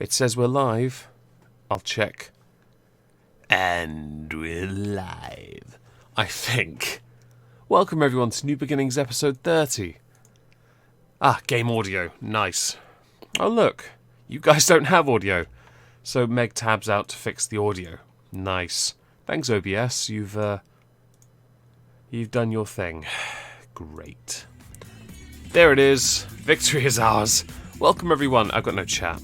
It says we're live. I'll check. And we're live. I think. Welcome everyone to New Beginnings episode 30. Game audio. Nice. Oh look, you guys don't have audio. So Meg tabs out to fix the audio. Nice. Thanks OBS, you've done your thing. Great. There it is. Victory is ours. Welcome everyone. I've got no chat.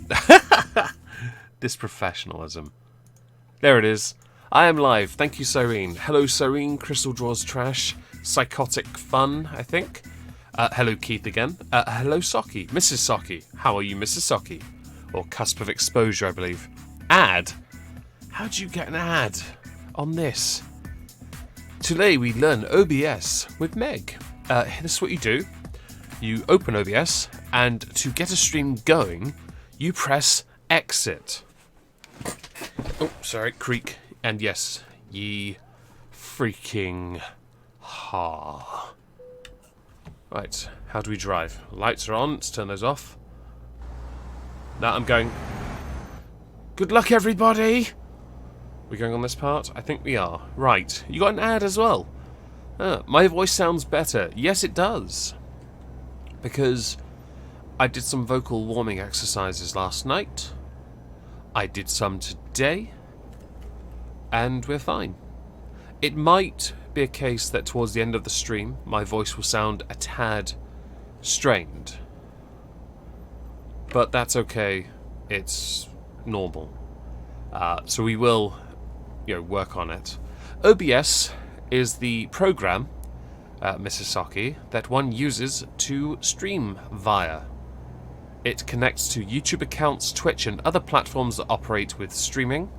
This professionalism. There it is. I am live. Thank you, Serene. Hello, Serene. Crystal Draws Trash. Psychotic Fun, I think. Hello, Keith again. Hello, Socky. Mrs. Socky. How are you, Mrs. Socky? Or Cusp of Exposure, I believe. Ad? How do you get an ad on this? Today we learn OBS with Meg. This is what you do. You open OBS, and to get a stream going, you press exit. Oh, sorry, creak. And yes, ye freaking ha. Right, how do we drive? Lights are on, let's turn those off. Now I'm going. Good luck, everybody! We're going on this part? I think we are. Right, you got an ad as well. My voice sounds better. Yes, it does. Because I did some vocal warming exercises last night. I did some today. And we're fine. It might be a case that towards the end of the stream, my voice will sound a tad strained. But that's okay. It's normal. So we will, work on it. OBS is the program, Mrs. Saki, that one uses to stream via. It connects to YouTube accounts, Twitch, and other platforms that operate with streaming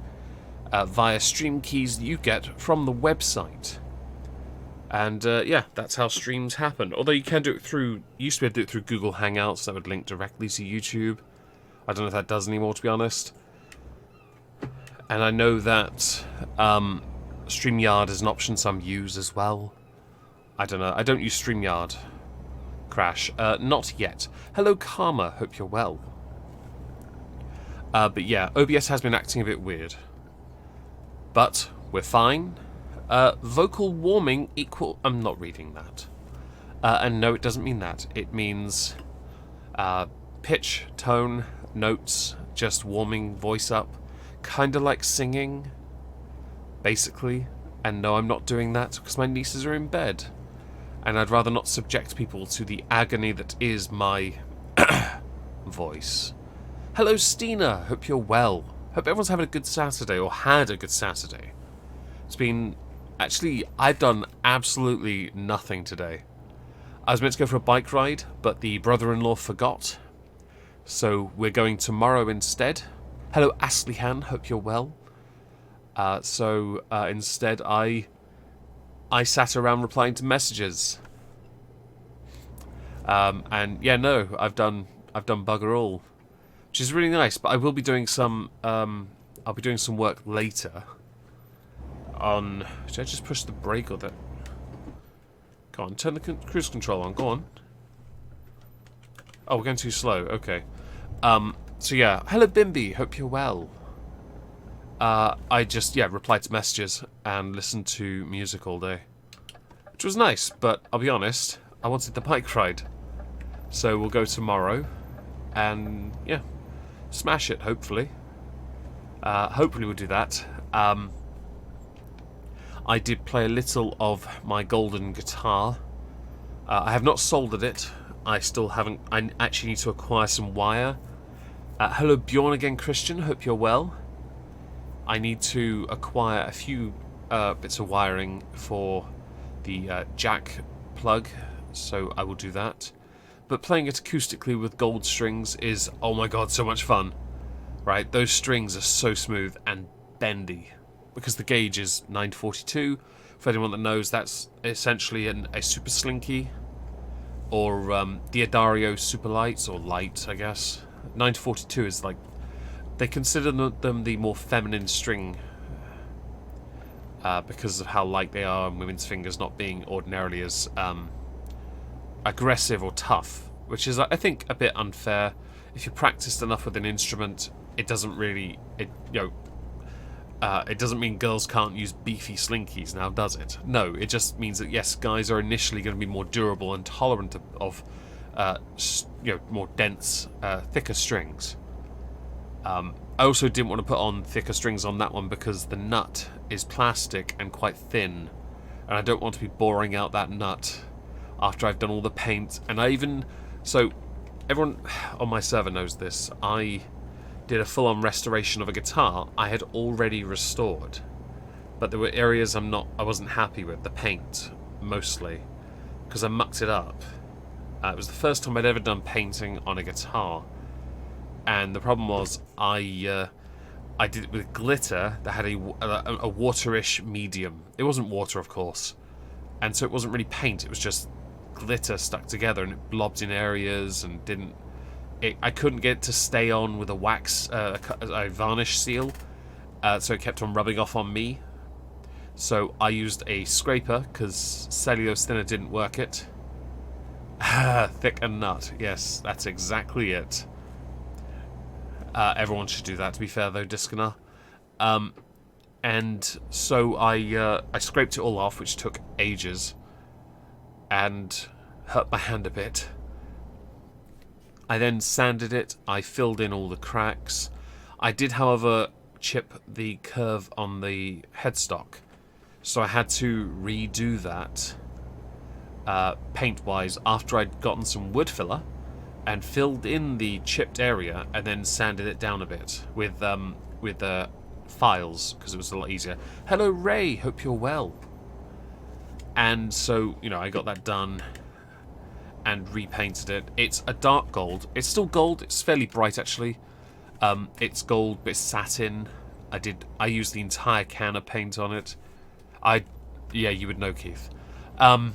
via stream keys that you get from the website. And that's how streams happen. Although you can do it through, used to be able to do it through Google Hangouts, that would link directly to YouTube. I don't know if that does anymore, to be honest. And I know that StreamYard is an option some use as well. I don't know. I don't use StreamYard. Crash. Not yet. Hello, Karma. Hope you're well. But yeah, OBS has been acting a bit weird. But we're fine. Vocal warming equal... I'm not reading that. And no, it doesn't mean that. It means pitch, tone, notes, just warming voice up. Kind of like singing, basically. And no, I'm not doing that because my nieces are in bed. And I'd rather not subject people to the agony that is my voice. Hello, Stina. Hope you're well. Hope everyone's having a good Saturday, or had a good Saturday. It's been... Actually, I've done absolutely nothing today. I was meant to go for a bike ride, but the brother-in-law forgot. So we're going tomorrow instead. Hello, Aslihan. Hope you're well. Instead, I sat around replying to messages. And yeah, no, I've done bugger all, which is really nice. But I will be doing some. I'll be doing some work later. On, should I just push the brake or the? Go on, turn the cruise control on. Go on. Oh, we're going too slow. Okay. So yeah, hello Bimby. Hope you're well. I just replied to messages and listened to music all day, which was nice. But I'll be honest, I wanted the bike ride, so we'll go tomorrow, and smash it. Hopefully, we'll do that. I did play a little of my golden guitar. I have not soldered it. I still haven't. I actually need to acquire some wire. Hello, Bjorn again, Christian. Hope you're well. I need to acquire a few bits of wiring for the jack plug, so I will do that. But playing it acoustically with gold strings is, oh my god, so much fun. Right, those strings are so smooth and bendy. Because the gauge is 942. For anyone that knows, that's essentially a super slinky. Or the Adario super light, or light, I guess. 942 is like... They consider them the more feminine string. Because of how light they are, and women's fingers not being ordinarily as aggressive or tough. Which is, I think, a bit unfair. if you're practiced enough with an instrument, it doesn't really, it doesn't mean girls can't use beefy slinkies now, does it? No, it just means that yes, guys are initially going to be more durable and tolerant of more dense, thicker strings. I also didn't want to put on thicker strings on that one because the nut is plastic and quite thin, and I don't want to be boring out that nut after I've done all the paint. And so everyone on my server knows this, I did a full-on restoration of a guitar I had already restored, but there were areas I wasn't happy with, the paint mostly, because I mucked it up. It was the first time I'd ever done painting on a guitar, and the problem was I did it with glitter that had a waterish medium. It wasn't water, of course, and so it wasn't really paint, it was just glitter stuck together, and it blobbed in areas and didn't. I couldn't get it to stay on with a wax, a varnish seal, so it kept on rubbing off on me. So I used a scraper because cellulose thinner didn't work it. Thick and nut, yes, that's exactly it. Everyone should do that, to be fair, though, Disconar. And so I scraped it all off, which took ages, and hurt my hand a bit. I then sanded it, I filled in all the cracks. I did, however, chip the curve on the headstock, so I had to redo that paint-wise after I'd gotten some wood filler and filled in the chipped area and then sanded it down a bit with files, because it was a lot easier. Hello Ray, hope you're well. And so, I got that done and repainted it. It's a dark gold. It's still gold. It's fairly bright, actually. It's gold, but it's satin. I used the entire can of paint on it. Yeah, you would know, Keith. I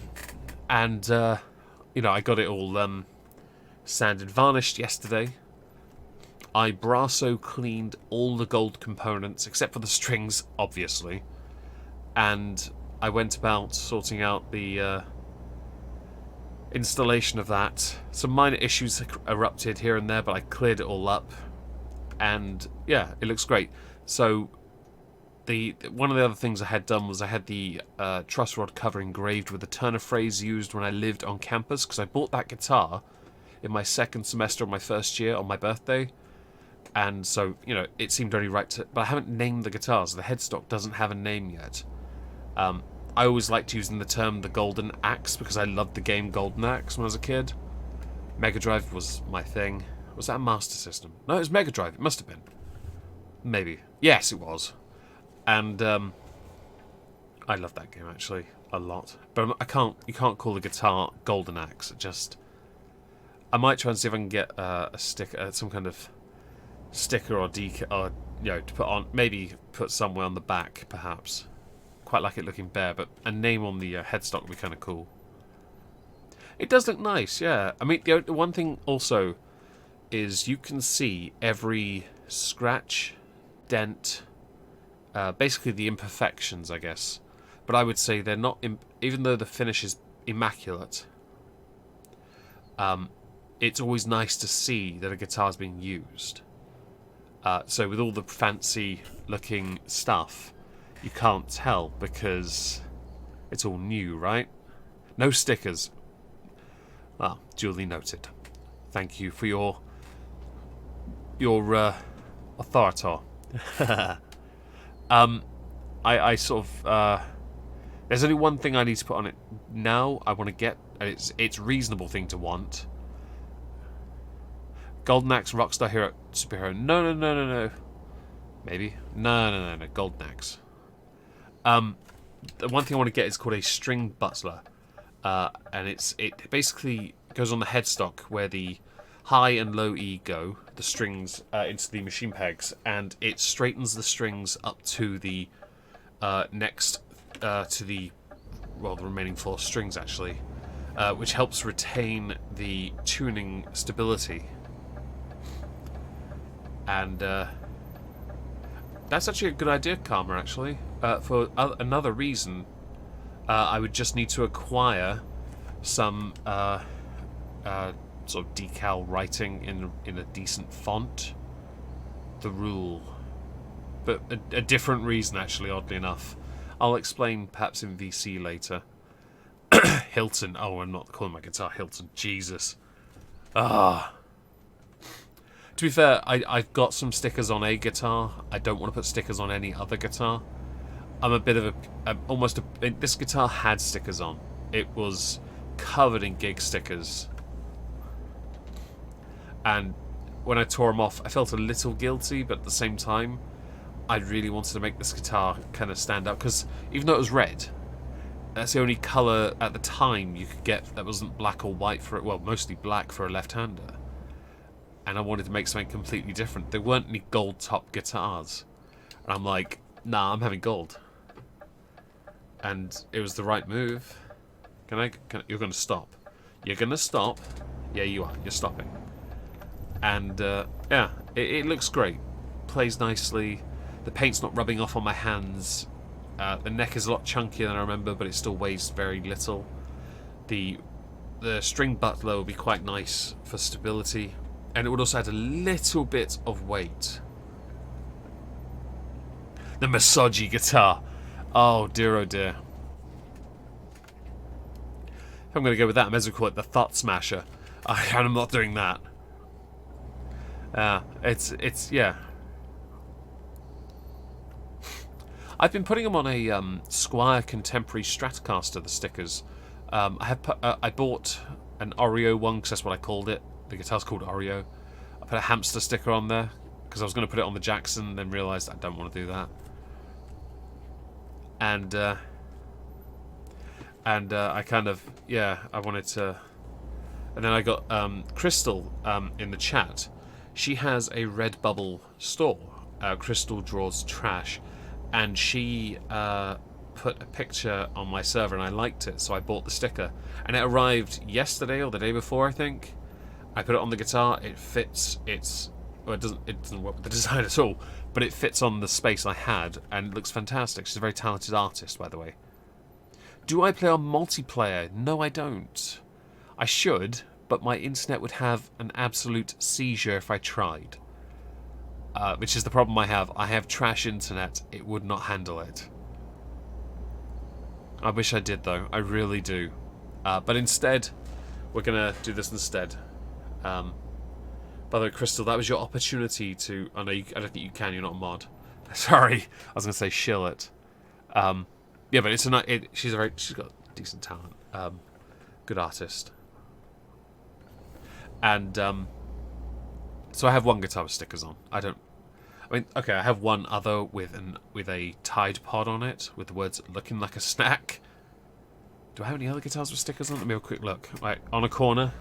got it all sanded, varnished yesterday. I brasso cleaned all the gold components, except for the strings, obviously. And I went about sorting out the installation of that. Some minor issues erupted here and there, but I cleared it all up, and yeah, it looks great. So one of the other things I had done was I had the truss rod cover engraved with the Turner phrase used when I lived on campus, because I bought that guitar in my second semester of my first year on my birthday, and so it seemed only right to. But I haven't named the guitar, so the headstock doesn't have a name yet. I always liked using the term the Golden Axe because I loved the game Golden Axe when I was a kid. Mega Drive was my thing. Was that a Master System? No, it was Mega Drive. It must have been. Maybe. Yes, it was. And I love that game actually a lot. But you can't call the guitar Golden Axe. I might try and see if I can get a sticker, some kind of sticker or decal, or to put on. Maybe put somewhere on the back, perhaps. Quite like it looking bare, but a name on the headstock would be kind of cool. It does look nice, yeah. I mean, the one thing also is you can see every scratch, dent, basically the imperfections, I guess. But I would say they're not, even though the finish is immaculate, it's always nice to see that a guitar's being used. So with all the fancy looking stuff, you can't tell because it's all new, right? No stickers. Well, duly noted. Thank you for your authority. I sort of there's only one thing I need to put on it now. I want to get, and it's reasonable thing to want. Golden Axe Rockstar Hero Superhero. No. Maybe. No. Golden Axe. The one thing I want to get is called a string butler, and it basically goes on the headstock where the high and low E go, the strings into the machine pegs, and it straightens the strings up to the next to the remaining 4 strings actually, which helps retain the tuning stability. And that's actually a good idea, Karma, actually. For another reason, I would just need to acquire some sort of decal writing in a decent font. The rule. But a different reason, actually, oddly enough. I'll explain perhaps in VC later. Hilton. Oh, I'm not calling my guitar Hilton. Jesus. Ah. To be fair, I've got some stickers on a guitar. I don't want to put stickers on any other guitar. I'm a bit of this guitar had stickers on. It was covered in gig stickers. And when I tore them off, I felt a little guilty, but at the same time, I really wanted to make this guitar kind of stand out, because even though it was red, that's the only colour at the time you could get that wasn't black or white for it. Well, mostly black for a left-hander. And I wanted to make something completely different. There weren't any gold top guitars. And I'm like, nah, I'm having gold. And it was the right move. You're going to stop. You're going to stop. Yeah, you are. You're stopping. And, yeah, it looks great. Plays nicely. The paint's not rubbing off on my hands. The neck is a lot chunkier than I remember, but it still weighs very little. The string butler will be quite nice for stability. And it would also add a little bit of weight. The Masoji guitar. Oh dear, oh dear. If I'm going to go with that, I may as well call it the Thought Smasher. And I'm not doing that. It's yeah. I've been putting them on a Squire Contemporary Stratocaster, the stickers. I bought an Oreo one, because that's what I called it. The guitar's called Oreo. I put a hamster sticker on there because I was going to put it on the Jackson, then realised I don't want to do that. And I kind of, yeah, I wanted to. And then I got Crystal in the chat. She has a Redbubble store. Crystal Draws Trash, and she put a picture on my server, and I liked it, so I bought the sticker. And it arrived yesterday or the day before, I think. I put it on the guitar. It fits. Well, it doesn't work with the design at all, but it fits on the space I had, and it looks fantastic. She's a very talented artist, by the way. Do I play on multiplayer? No, I don't. I should, but my internet would have an absolute seizure if I tried. Which is the problem I have. I have trash internet. It would not handle it. I wish I did, though. I really do. But instead, we're going to do this instead. By the way, Crystal, that was your opportunity to... Oh, no, I don't think you can. You're not a mod. Sorry. I was going to say shill it. Yeah, but it's a... she's got decent talent. Good artist. And, so I have one guitar with stickers on. I mean, okay, I have one other with a Tide Pod on it, with the words "looking like a snack." Do I have any other guitars with stickers on? Let me have a quick look. Right, on a corner.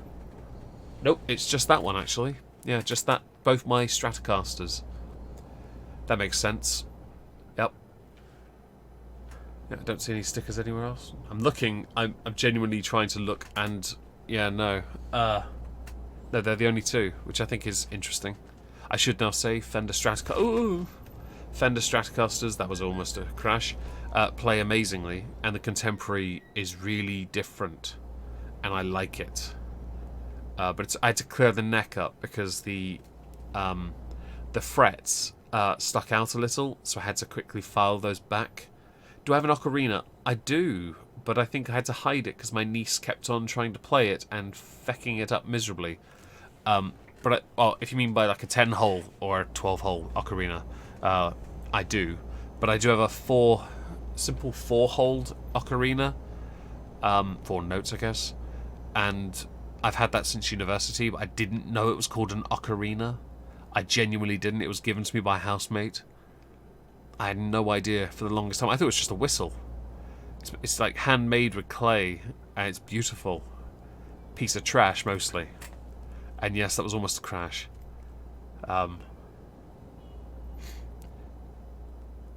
Nope, it's just that one, actually. Yeah, just that. Both my Stratocasters. That makes sense. Yep. Yeah, I don't see any stickers anywhere else. I'm looking. I'm genuinely trying to look, and yeah, no. No, they're the only two, which I think is interesting. I should now say Fender Stratocaster. Ooh, Fender Stratocasters. That was almost a crash. Play amazingly, and the Contemporary is really different, and I like it. But I had to clear the neck up because the frets stuck out a little, so I had to quickly file those back. Do I have an ocarina? I do, but I think I had to hide it because my niece kept on trying to play it and fecking it up miserably. But if you mean by like a 10-hole or a 12-hole ocarina, I do. But I do have a simple 4-holed ocarina, 4 notes, I guess. And I've had that since university, but I didn't know it was called an ocarina. I genuinely didn't. It was given to me by a housemate. I had no idea for the longest time. I thought it was just a whistle. It's like handmade with clay, and it's beautiful. Piece of trash, mostly. And yes, that was almost a crash.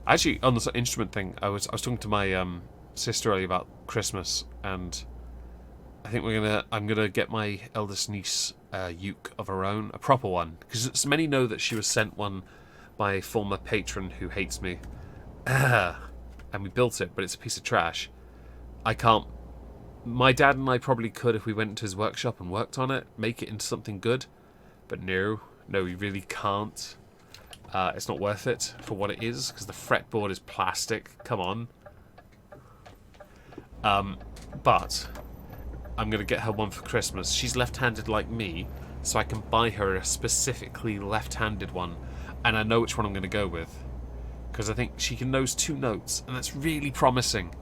Actually, on the instrument thing, I was talking to my sister earlier about Christmas, and I think I'm gonna get my eldest niece a uke of her own, a proper one, because many know that she was sent one by a former patron who hates me, and we built it, but it's a piece of trash. I can't My dad and I probably could, if we went into his workshop and worked on it, make it into something good. But no, we really can't. It's not worth it for what it is, because the fretboard is plastic. Come on. But I'm going to get her one for Christmas. She's left-handed like me, so I can buy her a specifically left-handed one. And I know which one I'm going to go with. Because I think she can knows 2 notes, and that's really promising.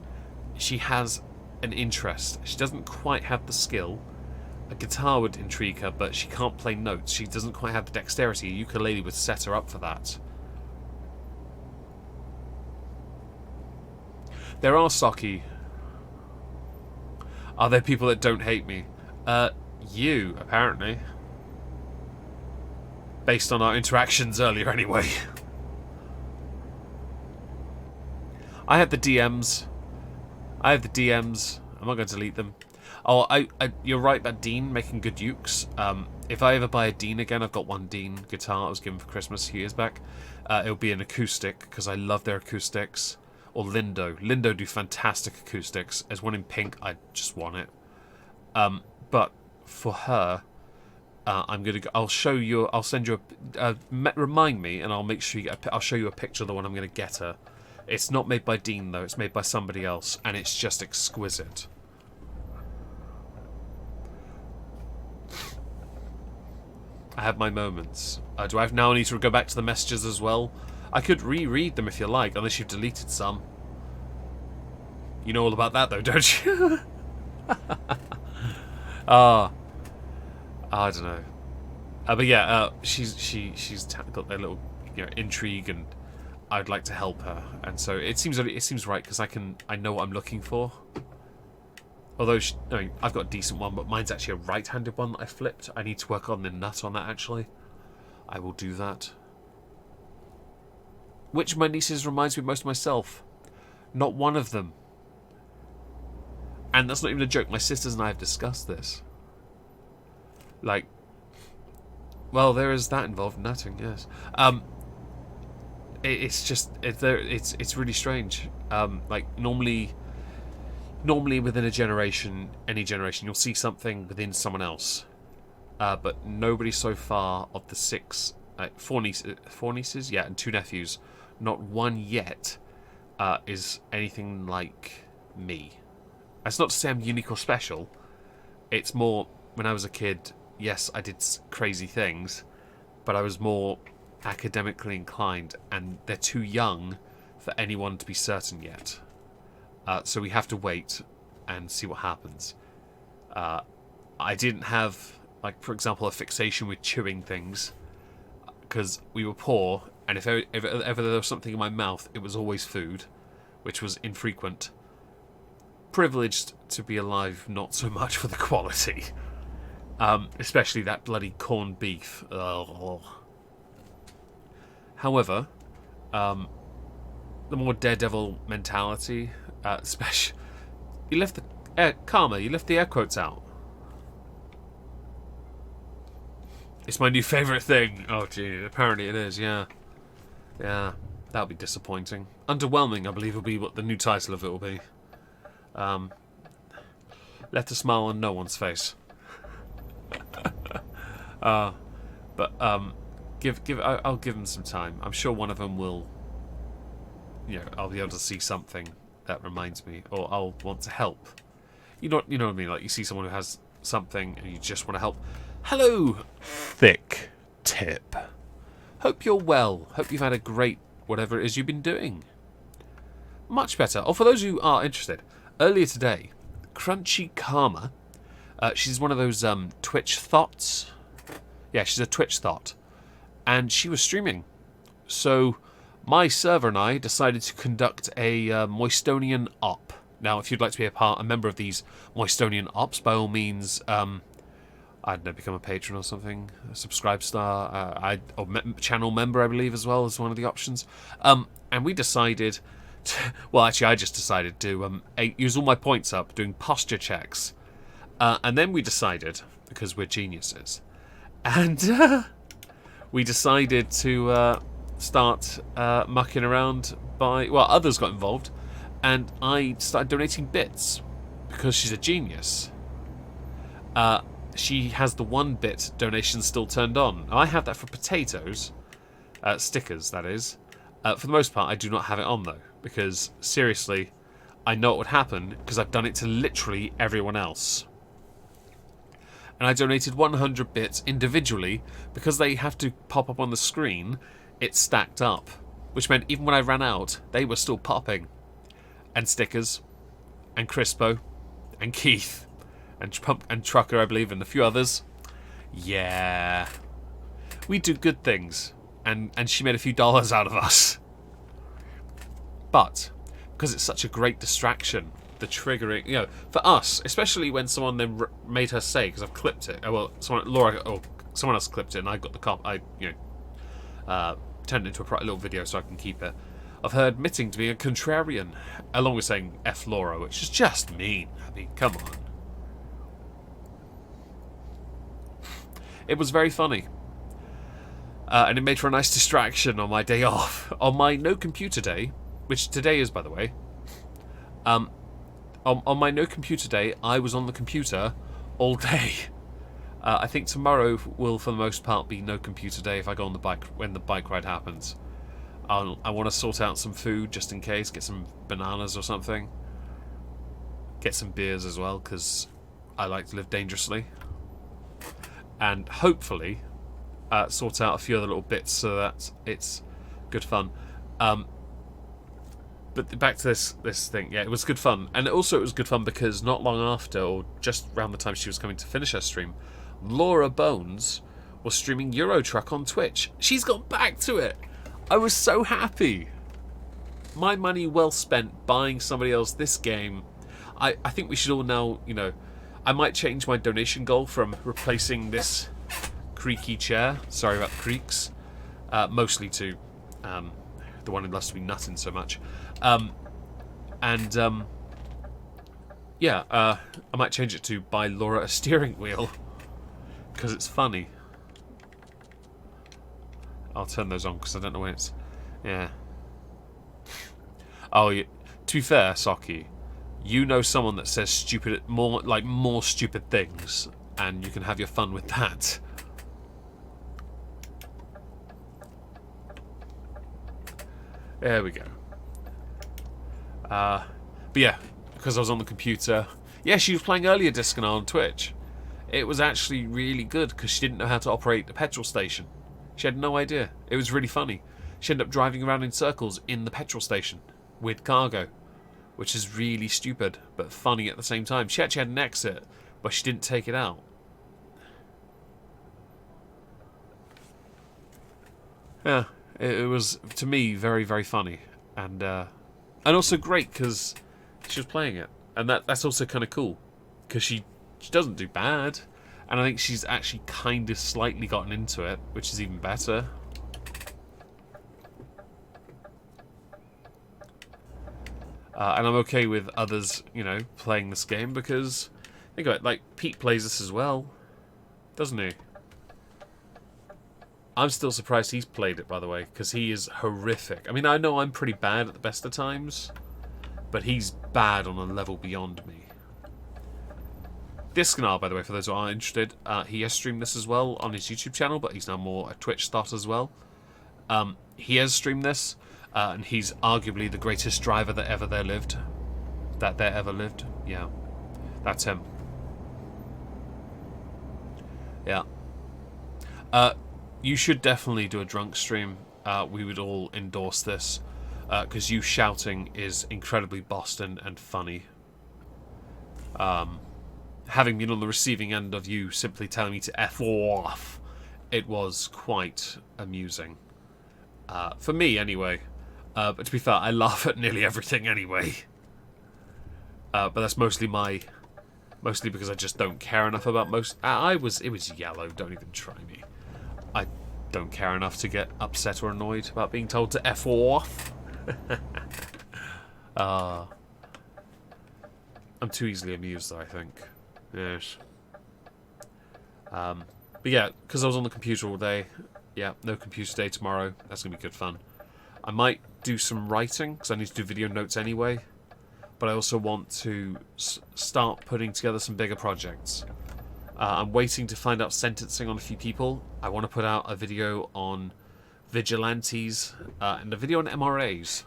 She has an interest. She doesn't quite have the skill. A guitar would intrigue her, but she can't play notes. She doesn't quite have the dexterity. A ukulele would set her up for that. There are Saki. Are there people that don't hate me? You, apparently. Based on our interactions earlier, anyway. I have the DMs. I'm not going to delete them. Oh, you're right about Dean making good ukes. If I ever buy a Dean again, I've got one Dean guitar I was given for Christmas a few years back. It'll be an acoustic, because I love their acoustics. Or Lindo. Lindo do fantastic acoustics. There's one in pink. I just want it. But for her, I'm gonna go. I'll show you. I'll send you a. Remind me, and I'll make sure you get. I'll show you a picture of the one I'm gonna get her. It's not made by Dean though. It's made by somebody else, and it's just exquisite. I have my moments. Do I now need to go back to the messages as well? I could reread them if you like, unless you've deleted some. You know all about that though, don't you? I don't know. But yeah, she's got a little, intrigue, and I'd like to help her, and so it seems right, because I know what I'm looking for. Although I've got a decent one, but mine's actually a right-handed one that I flipped. I need to work on the nut on that actually. I will do that. Which of my nieces reminds me most of myself? Not one of them. And that's not even a joke. My sisters and I have discussed this. Like, well, there is that involved in nutting, yes. It's really strange. Like normally within a generation, any generation, you'll see something within someone else. But nobody so far of the 6, 4 nieces, yeah, and 2 nephews, not one yet is anything like me. That's not to say I'm unique or special. It's more, when I was a kid, yes, I did crazy things, but I was more academically inclined, and they're too young for anyone to be certain yet. So we have to wait and see what happens. I didn't have, like, for example, a fixation with chewing things, because we were poor, and if ever there was something in my mouth, it was always food, which was infrequent. Privileged to be alive, not so much for the quality. Especially that bloody corned beef. Ugh. However, the more daredevil mentality, especially... You left the... Karma, you left the air quotes out. It's my new favourite thing. Oh, gee, apparently it is, yeah. Yeah, that'll be disappointing. Underwhelming, I believe, will be what the new title of it will be. Left a smile on no one's face. I'll give them some time. I'm sure one of them will, I'll be able to see something that reminds me, or I'll want to help. You know what I mean? Like, you see someone who has something and you just want to help. Hello, Thick Tip. Hope you're well. Hope you've had a great whatever it is you've been doing. Much better. Oh, for those who are interested, earlier today, Crunchy Karma, she's one of those Twitch thoughts. Yeah, she's a Twitch thought. And she was streaming. So my server and I decided to conduct a Moistonian op. Now, if you'd like to be a member of these Moistonian ops, by all means, I don't know, become a patron or something, a subscribe star, or channel member, I believe, as well as one of the options. And we decided... Well, actually, I just decided to use all my points up doing posture checks. And then we decided, because we're geniuses, and we decided to start mucking around by... Well, others got involved, and I started donating bits, because she's a genius, she has the 1-bit donation still turned on. I have that for potatoes, stickers, that is. For the most part, I do not have it on, though, because, seriously, I know what would happen, because I've done it to literally everyone else. And I donated 100 bits individually, because they have to pop up on the screen. It stacked up, which meant even when I ran out, they were still popping. And stickers, and Crispo, and Keith, and Trucker, I believe, and a few others. Yeah. We do good things. And she made a few dollars out of us. But, because it's such a great distraction, the triggering, you know, for us, especially when someone then made her say, because I've clipped it, someone else clipped it, and I got the turned it into a little video so I can keep it, of her admitting to being a contrarian, along with saying F Laura, which is just mean. I mean, come on. It was very funny. And it made for a nice distraction on my day off. On my no computer day, which today is, by the way. On my no computer day, I was on the computer all day. I think tomorrow will, for the most part, be no computer day if I go on the bike when the bike ride happens. I want to sort out some food just in case, get some bananas or something. Get some beers as well, because I like to live dangerously. And hopefully sort out a few other little bits so that it's good fun. But back to this thing, yeah, it was good fun. And also it was good fun because not long after, or just around the time she was coming to finish her stream, Laura Bones was streaming Euro Truck on Twitch. She's got back to it! I was so happy! My money well spent buying somebody else this game. I think we should all now, you know, I might change my donation goal from replacing this creaky chair, sorry about the creaks, mostly to the one who loves to be nutting so much. Yeah, I might change it to buy Laura a steering wheel, because it's funny. I'll turn those on because I don't know when it's... Yeah. Oh, yeah. To be fair, Saki, you know someone that says stupid, more stupid things, and you can have your fun with that. There we go. But yeah, because I was on the computer. Yeah, she was playing earlier Disc and on Twitch. It was actually really good because she didn't know how to operate a petrol station. She had no idea. It was really funny. She ended up driving around in circles in the petrol station with cargo, which is really stupid but funny at the same time. She actually had an exit, but she didn't take it out. Yeah, it was, to me, very, very funny. And also great because she was playing it. And that's also kind of cool because she doesn't do bad. And I think she's actually kind of slightly gotten into it, which is even better. And I'm okay with others, you know, playing this game because, think of it, like, Pete plays this as well, doesn't he? I'm still surprised he's played it, by the way, because he is horrific. I mean, I know I'm pretty bad at the best of times, but he's bad on a level beyond me. Discanar, by the way, for those who are interested, he has streamed this as well on his YouTube channel, but he's now more a Twitch starter as well. He has streamed this, and he's arguably the greatest driver that ever lived. Yeah, that's him. Yeah. You should definitely do a drunk stream. We would all endorse this, because you shouting is incredibly Boston and funny. Having been on the receiving end of you simply telling me to F off, it was quite amusing. For me, anyway. But to be fair, I laugh at nearly everything anyway. But that's mostly because I just don't care enough about most... it was yellow, don't even try me. I don't care enough to get upset or annoyed about being told to F off. I'm too easily amused, though, I think. Yes. But yeah, because I was on the computer all day. Yeah, no computer day tomorrow. That's going to be good fun. I might do some writing, because I need to do video notes anyway. but I also want to start putting together some bigger projects. I'm waiting to find out sentencing on a few people. I want to put out a video on vigilantes and a video on MRAs,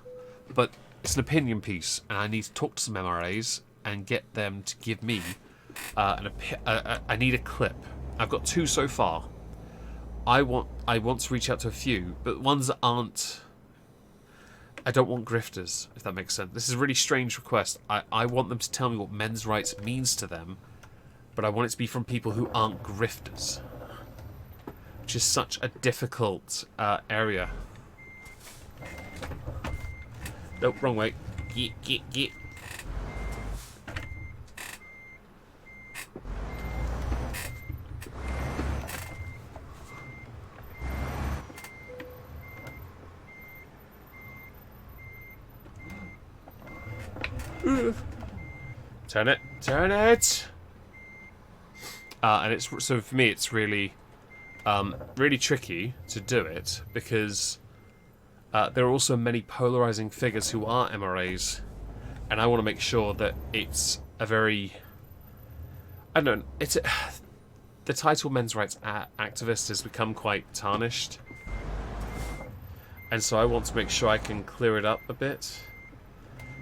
but it's an opinion piece, and I need to talk to some MRAs and get them to give me I need a clip. I've got 2 so far. I want to reach out to a few, but ones that aren't. I don't want grifters, if that makes sense. This is a really strange request. I want them to tell me what men's rights means to them, but I want it to be from people who aren't grifters, which is such a difficult area. Nope, wrong way. Get. Turn it. And it's so for me, it's really, really tricky to do it because there are also many polarizing figures who are MRAs, and I want to make sure that it's a very, I don't know, the title men's rights activist has become quite tarnished, and so I want to make sure I can clear it up a bit.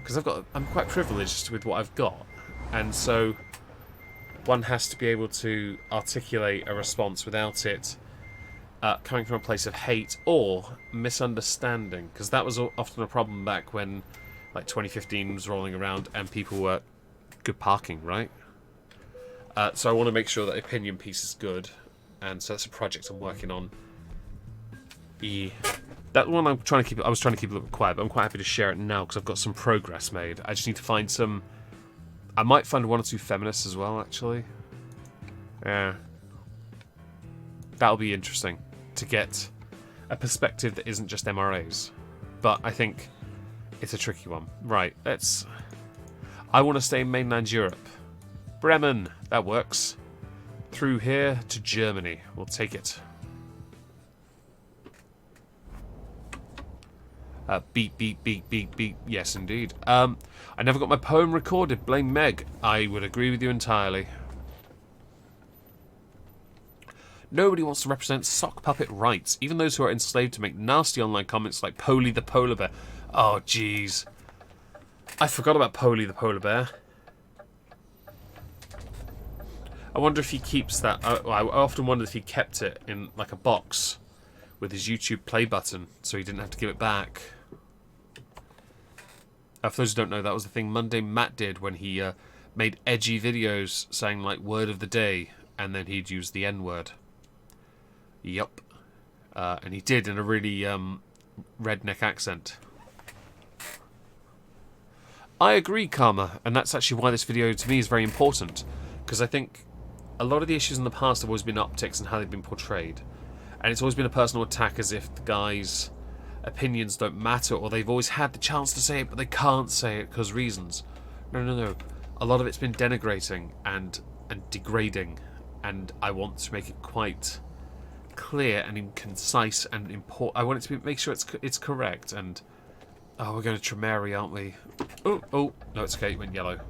Because I'm quite privileged with what I've got, and so one has to be able to articulate a response without it coming from a place of hate or misunderstanding. Because that was often a problem back when, like, 2015 was rolling around and people were good parking, right? So I want to make sure that the opinion piece is good, and so that's a project I'm working on. That one I was trying to keep a little bit quiet, but I'm quite happy to share it now because I've got some progress made. I just need to find some. I might find 1 or 2 feminists as well, actually. Yeah, that'll be interesting to get a perspective that isn't just MRAs. But I think it's a tricky one. Right, I want to stay in mainland Europe. Bremen, that works. Through here to Germany, we'll take it. Beep, beep, beep, beep, beep. Yes, indeed. I never got my poem recorded. Blame Meg. I would agree with you entirely. Nobody wants to represent sock puppet rights, even those who are enslaved to make nasty online comments like Polly the Polar Bear. Oh, jeez. I forgot about Polly the Polar Bear. I wonder if he keeps that. I often wondered if he kept it in like a box with his YouTube play button so he didn't have to give it back. For those who don't know, that was the thing Monday Matt did when he made edgy videos saying like word of the day, and then he'd use the N-word. Yup. And he did in a really redneck accent. I agree, Karma, and that's actually why this video to me is very important, because I think a lot of the issues in the past have always been optics and how they've been portrayed, and it's always been a personal attack as if the guy's opinions don't matter, or they've always had the chance to say it but they can't say it because reasons. No. A lot of it's been denigrating and degrading, and I want to make it quite clear and concise and important. I want it to make sure it's correct. And we're going to Tremere, aren't we? Oh no, it's okay. It went yellow.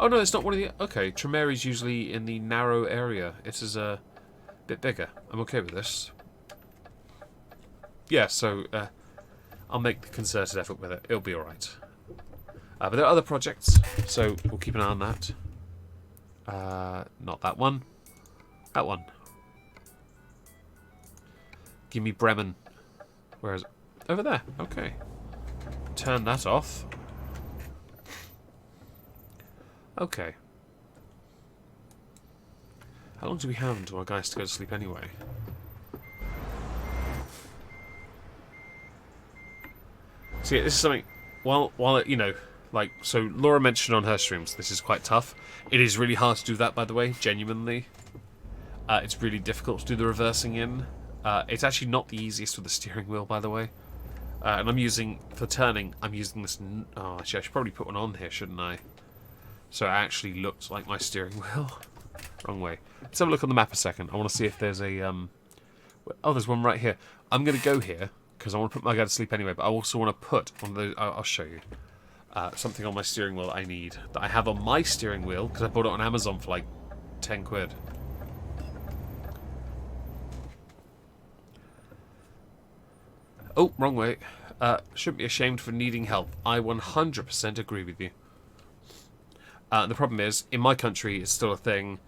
Oh no, it's not one of the. Okay, Tremere is usually in the narrow area. This is a bit bigger. I'm okay with this. Yeah, so I'll make the concerted effort with it. It'll be alright. But there are other projects, so we'll keep an eye on that. Not that one. That one. Give me Bremen. Where is it? Over there. Okay. Turn that off. Okay. How long do we have until our guys to go to sleep anyway? So yeah, this is something. While you know, like, so Laura mentioned on her streams, this is quite tough. It is really hard to do that, by the way. Genuinely, it's really difficult to do the reversing in. It's actually not the easiest with the steering wheel, by the way. And I'm using for turning. I'm using this. Oh, actually, I should probably put one on here, shouldn't I? So it actually looks like my steering wheel. Wrong way. Let's have a look on the map a second. I want to see if there's a oh, there's one right here. I'm going to go here because I want to put my guy to sleep anyway. But I also want to put one of those. I'll show you. Something on my steering wheel I need. That I have on my steering wheel, because I bought it on Amazon for like 10 quid. Oh, wrong way. Shouldn't be ashamed for needing help. I 100% agree with you. The problem is, in my country, it's still a thing.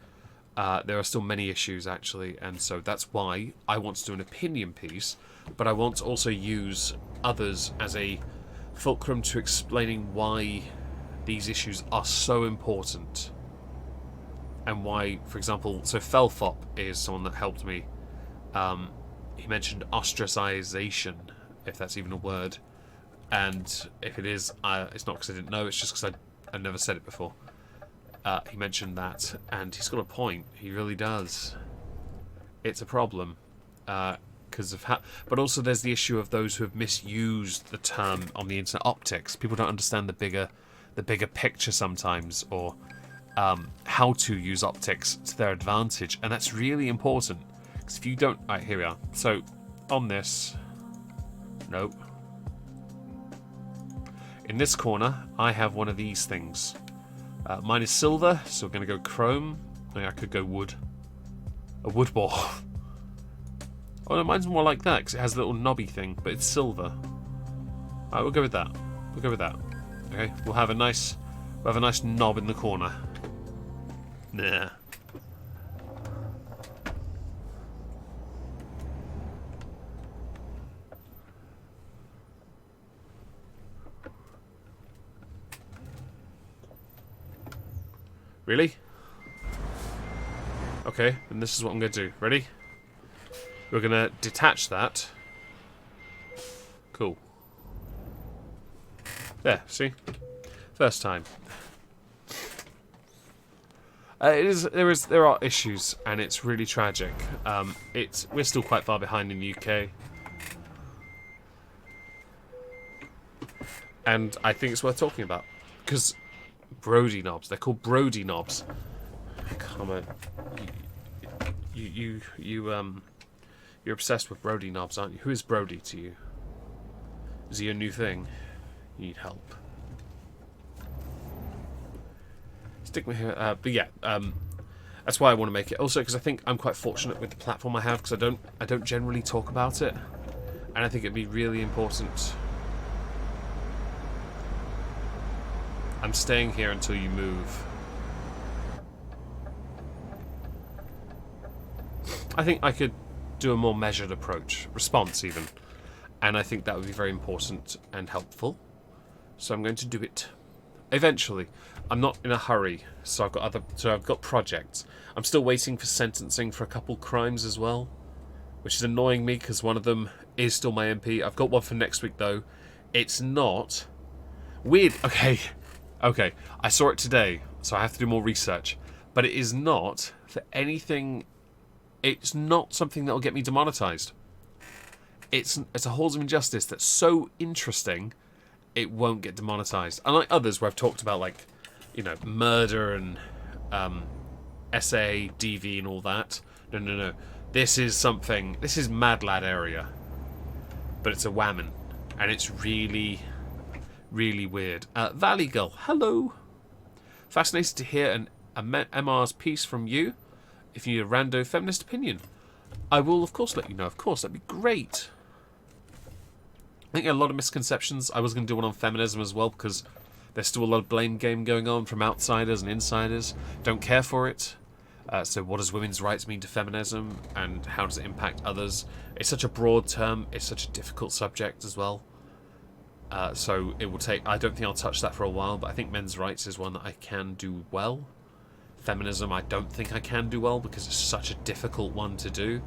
There are still many issues, actually, and so that's why I want to do an opinion piece, but I want to also use others as a fulcrum to explaining why these issues are so important. And why, for example, so Felfop is someone that helped me. He mentioned ostracization, if that's even a word. And if it is, it's not because I didn't know, it's just because I've never said it before. He mentioned that, and he's got a point. He really does. It's a problem. Because of but also there's the issue of those who have misused the term on the internet, optics. People don't understand the bigger picture sometimes, or how to use optics to their advantage, and that's really important. Because if you don't, right, here we are. So on this, nope. In this corner, I have one of these things. Mine is silver, so we're going to go chrome. I could go wood. A wood ball. Oh no, mine's more like that because it has a little knobby thing, but it's silver. Alright, we'll go with that. We'll go with that. Okay, we'll have a nice knob in the corner. Nah. Really? Okay, and this is what I'm going to do. Ready? We're going to detach that. Cool. There, see? First time. There are issues, and it's really tragic. We're still quite far behind in the UK. And I think it's worth talking about. Because Brody knobs. They're called Brody knobs. Come on. You're obsessed with Brody knobs, aren't you? Who is Brody to you? Is he a new thing? You need help. Stick me here. But yeah, that's why I want to make it. Also, because I think I'm quite fortunate with the platform I have, because I don't generally talk about it, and I think it'd be really important. I'm staying here until you move. I think I could do a more measured approach, response even, and I think that would be very important and helpful. So I'm going to do it eventually. I'm not in a hurry, so I've got projects. I'm still waiting for sentencing for a couple crimes as well, which is annoying me because one of them is still my MP. I've got one for next week though. It's not weird. Okay, I saw it today, so I have to do more research. But it is not for anything. It's not something that will get me demonetized. It's a Halls of Injustice that's so interesting, it won't get demonetized. Unlike others where I've talked about, like, you know, murder and SA, DV and all that. No. This is Mad Lad area. But it's a whammon. And it's really, really weird. Valley Girl, hello. Fascinated to hear a MR's piece from you. If you need a rando feminist opinion, I will, of course, let you know. Of course, that'd be great. I think a lot of misconceptions. I was going to do one on feminism as well, because there's still a lot of blame game going on from outsiders and insiders. Don't care for it. So what does women's rights mean to feminism, and how does it impact others? It's such a broad term. It's such a difficult subject as well. So it will take... I don't think I'll touch that for a while, but I think men's rights is one that I can do well. Feminism, I don't think I can do well because it's such a difficult one to do.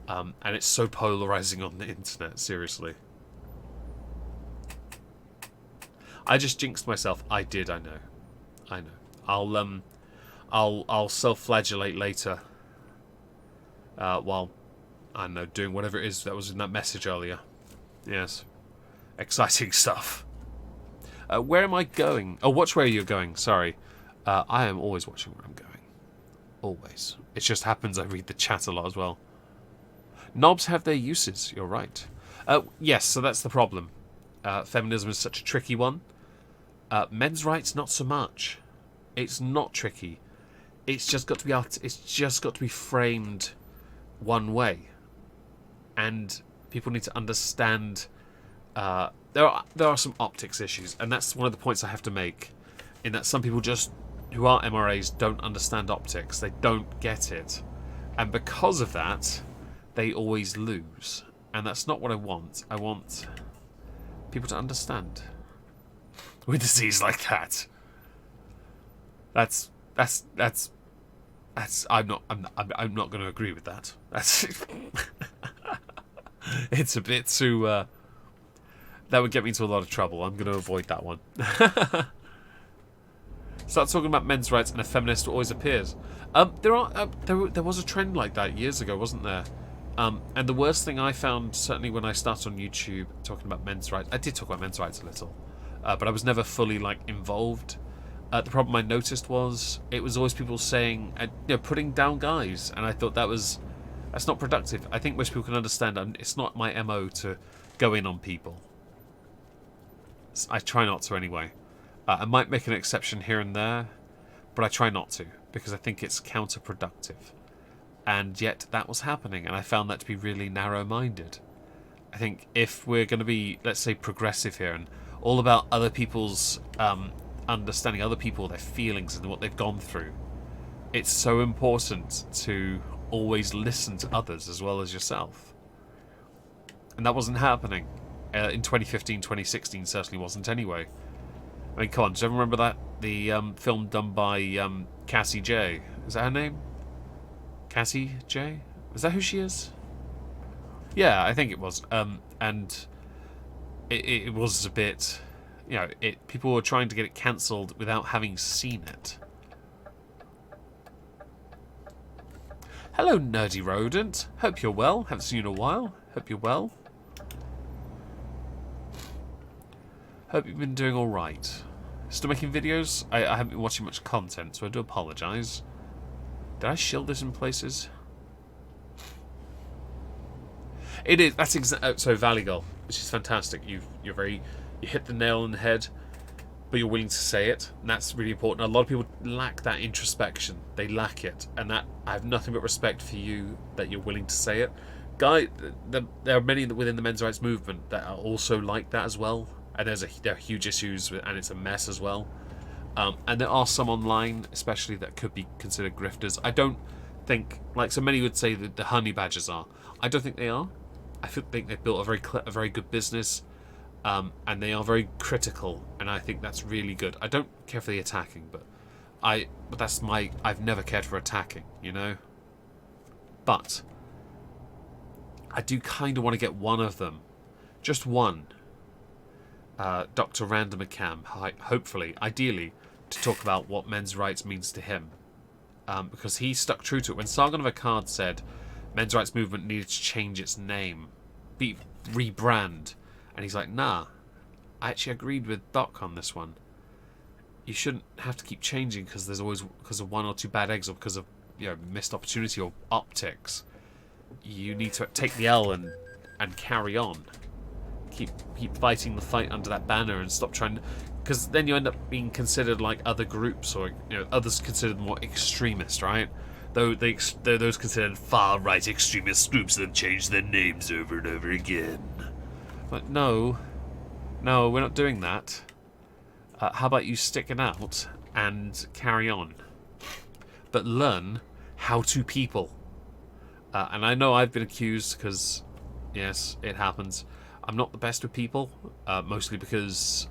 And it's so polarizing on the internet, seriously. I just jinxed myself. I know. I'll self-flagellate later. While, I don't know, doing whatever it is that was in that message earlier. Yes. Exciting stuff. Where am I going? Oh, watch where you're going, sorry. I am always watching where I'm going. Always. It just happens I read the chat a lot as well. Knobs have their uses, you're right. Yes, so that's the problem. Feminism is such a tricky one. Men's rights, not so much. It's not tricky. It's just got to be it's just got to be framed one way, and people need to understand. There are some optics issues, and that's one of the points I have to make. In that some people just who are MRAs don't understand optics. They don't get it, and because of that, they always lose. And that's not what I want. I want people to understand. With disease like that, that's I'm not going to agree with that. That's it's a bit too. That would get me into a lot of trouble. I'm going to avoid that one. Start talking about men's rights, and a feminist always appears. There was a trend like that years ago, wasn't there? And the worst thing I found, certainly when I started on YouTube talking about men's rights, I did talk about men's rights a little, but I was never fully involved. The problem I noticed was it was always people saying, putting down guys, and I thought that's not productive. I think most people can understand. It's not my MO to go in on people. I try not to anyway. I might make an exception here and there, but I try not to because I think it's counterproductive. And yet that was happening, and I found that to be really narrow-minded. I think if we're going to be, let's say, progressive here and all about other people's understanding other people, their feelings and what they've gone through, it's so important to always listen to others as well as yourself. And that wasn't happening. In 2015, 2016 certainly wasn't anyway. I mean, come on, does everyone remember that? The film done by Cassie J. Is that her name? Cassie J? Is that who she is? Yeah, I think it was. And it was a bit... people were trying to get it cancelled without having seen it. Hello, nerdy rodent. Hope you're well. Haven't seen you in a while. Hope you're well. Hope you've been doing alright. Still making videos? I haven't been watching much content, so I do apologise. Did I shield this in places? It is. That's so Valley Girl, which is fantastic. You hit the nail on the head, but you're willing to say it, and that's really important. A lot of people lack that introspection. They lack it, and that I have nothing but respect for you that you're willing to say it. There are many within the men's rights movement that are also like that as well, and there are huge issues, and it's a mess as well. And there are some online, especially, that could be considered grifters. I don't think, so many would say that the honey badgers are. I don't think they are. I think they've built a very good business, and they are very critical, and I think that's really good. I don't care for the attacking, but I've never cared for attacking, But I do kind of want to get one of them, just one, Dr. Random McCam, hopefully, ideally, to talk about what men's rights means to him, because he stuck true to it. When Sargon of Akkad said men's rights movement needed to change its name, rebrand, and he's like, nah, I actually agreed with Doc on this one. You shouldn't have to keep changing because of one or two bad eggs, or because of missed opportunity or optics. You need to take the L and carry on. Keep fighting the fight under that banner and stop trying, because then you end up being considered like other groups, or others considered more extremist, right? Though they're those considered far right extremist groups that have changed their names over and over again. But no, we're not doing that. How about you stick it out and carry on, but learn how to people. And I know I've been accused, because yes, it happens. I'm not the best with people, mostly because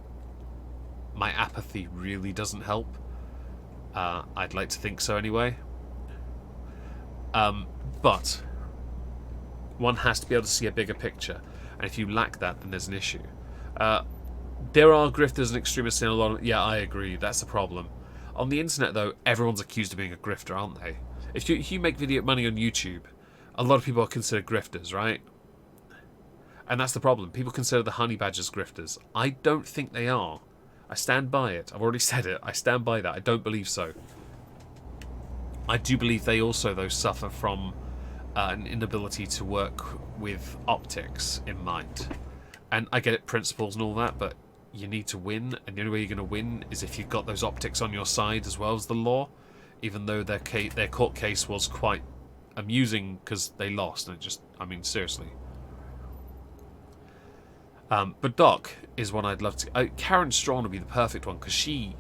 my apathy really doesn't help. I'd like to think so anyway. But one has to be able to see a bigger picture, and if you lack that, then there's an issue. There are grifters and extremists in a lot of... Yeah, I agree, that's the problem. On the internet, though, everyone's accused of being a grifter, aren't they? If you make video money on YouTube, a lot of people are considered grifters, right? And that's the problem. People consider the honey badgers grifters. I don't think they are. I stand by it. I've already said it. I stand by that. I don't believe so. I do believe they also, though, suffer from an inability to work with optics in mind. And I get it, principles and all that, but you need to win, and the only way you're going to win is if you've got those optics on your side as well as the law. Even though their court case was quite amusing because they lost, and it just, I mean, seriously. But Doc is one I'd love to. Karen Strawn would be the perfect one because she,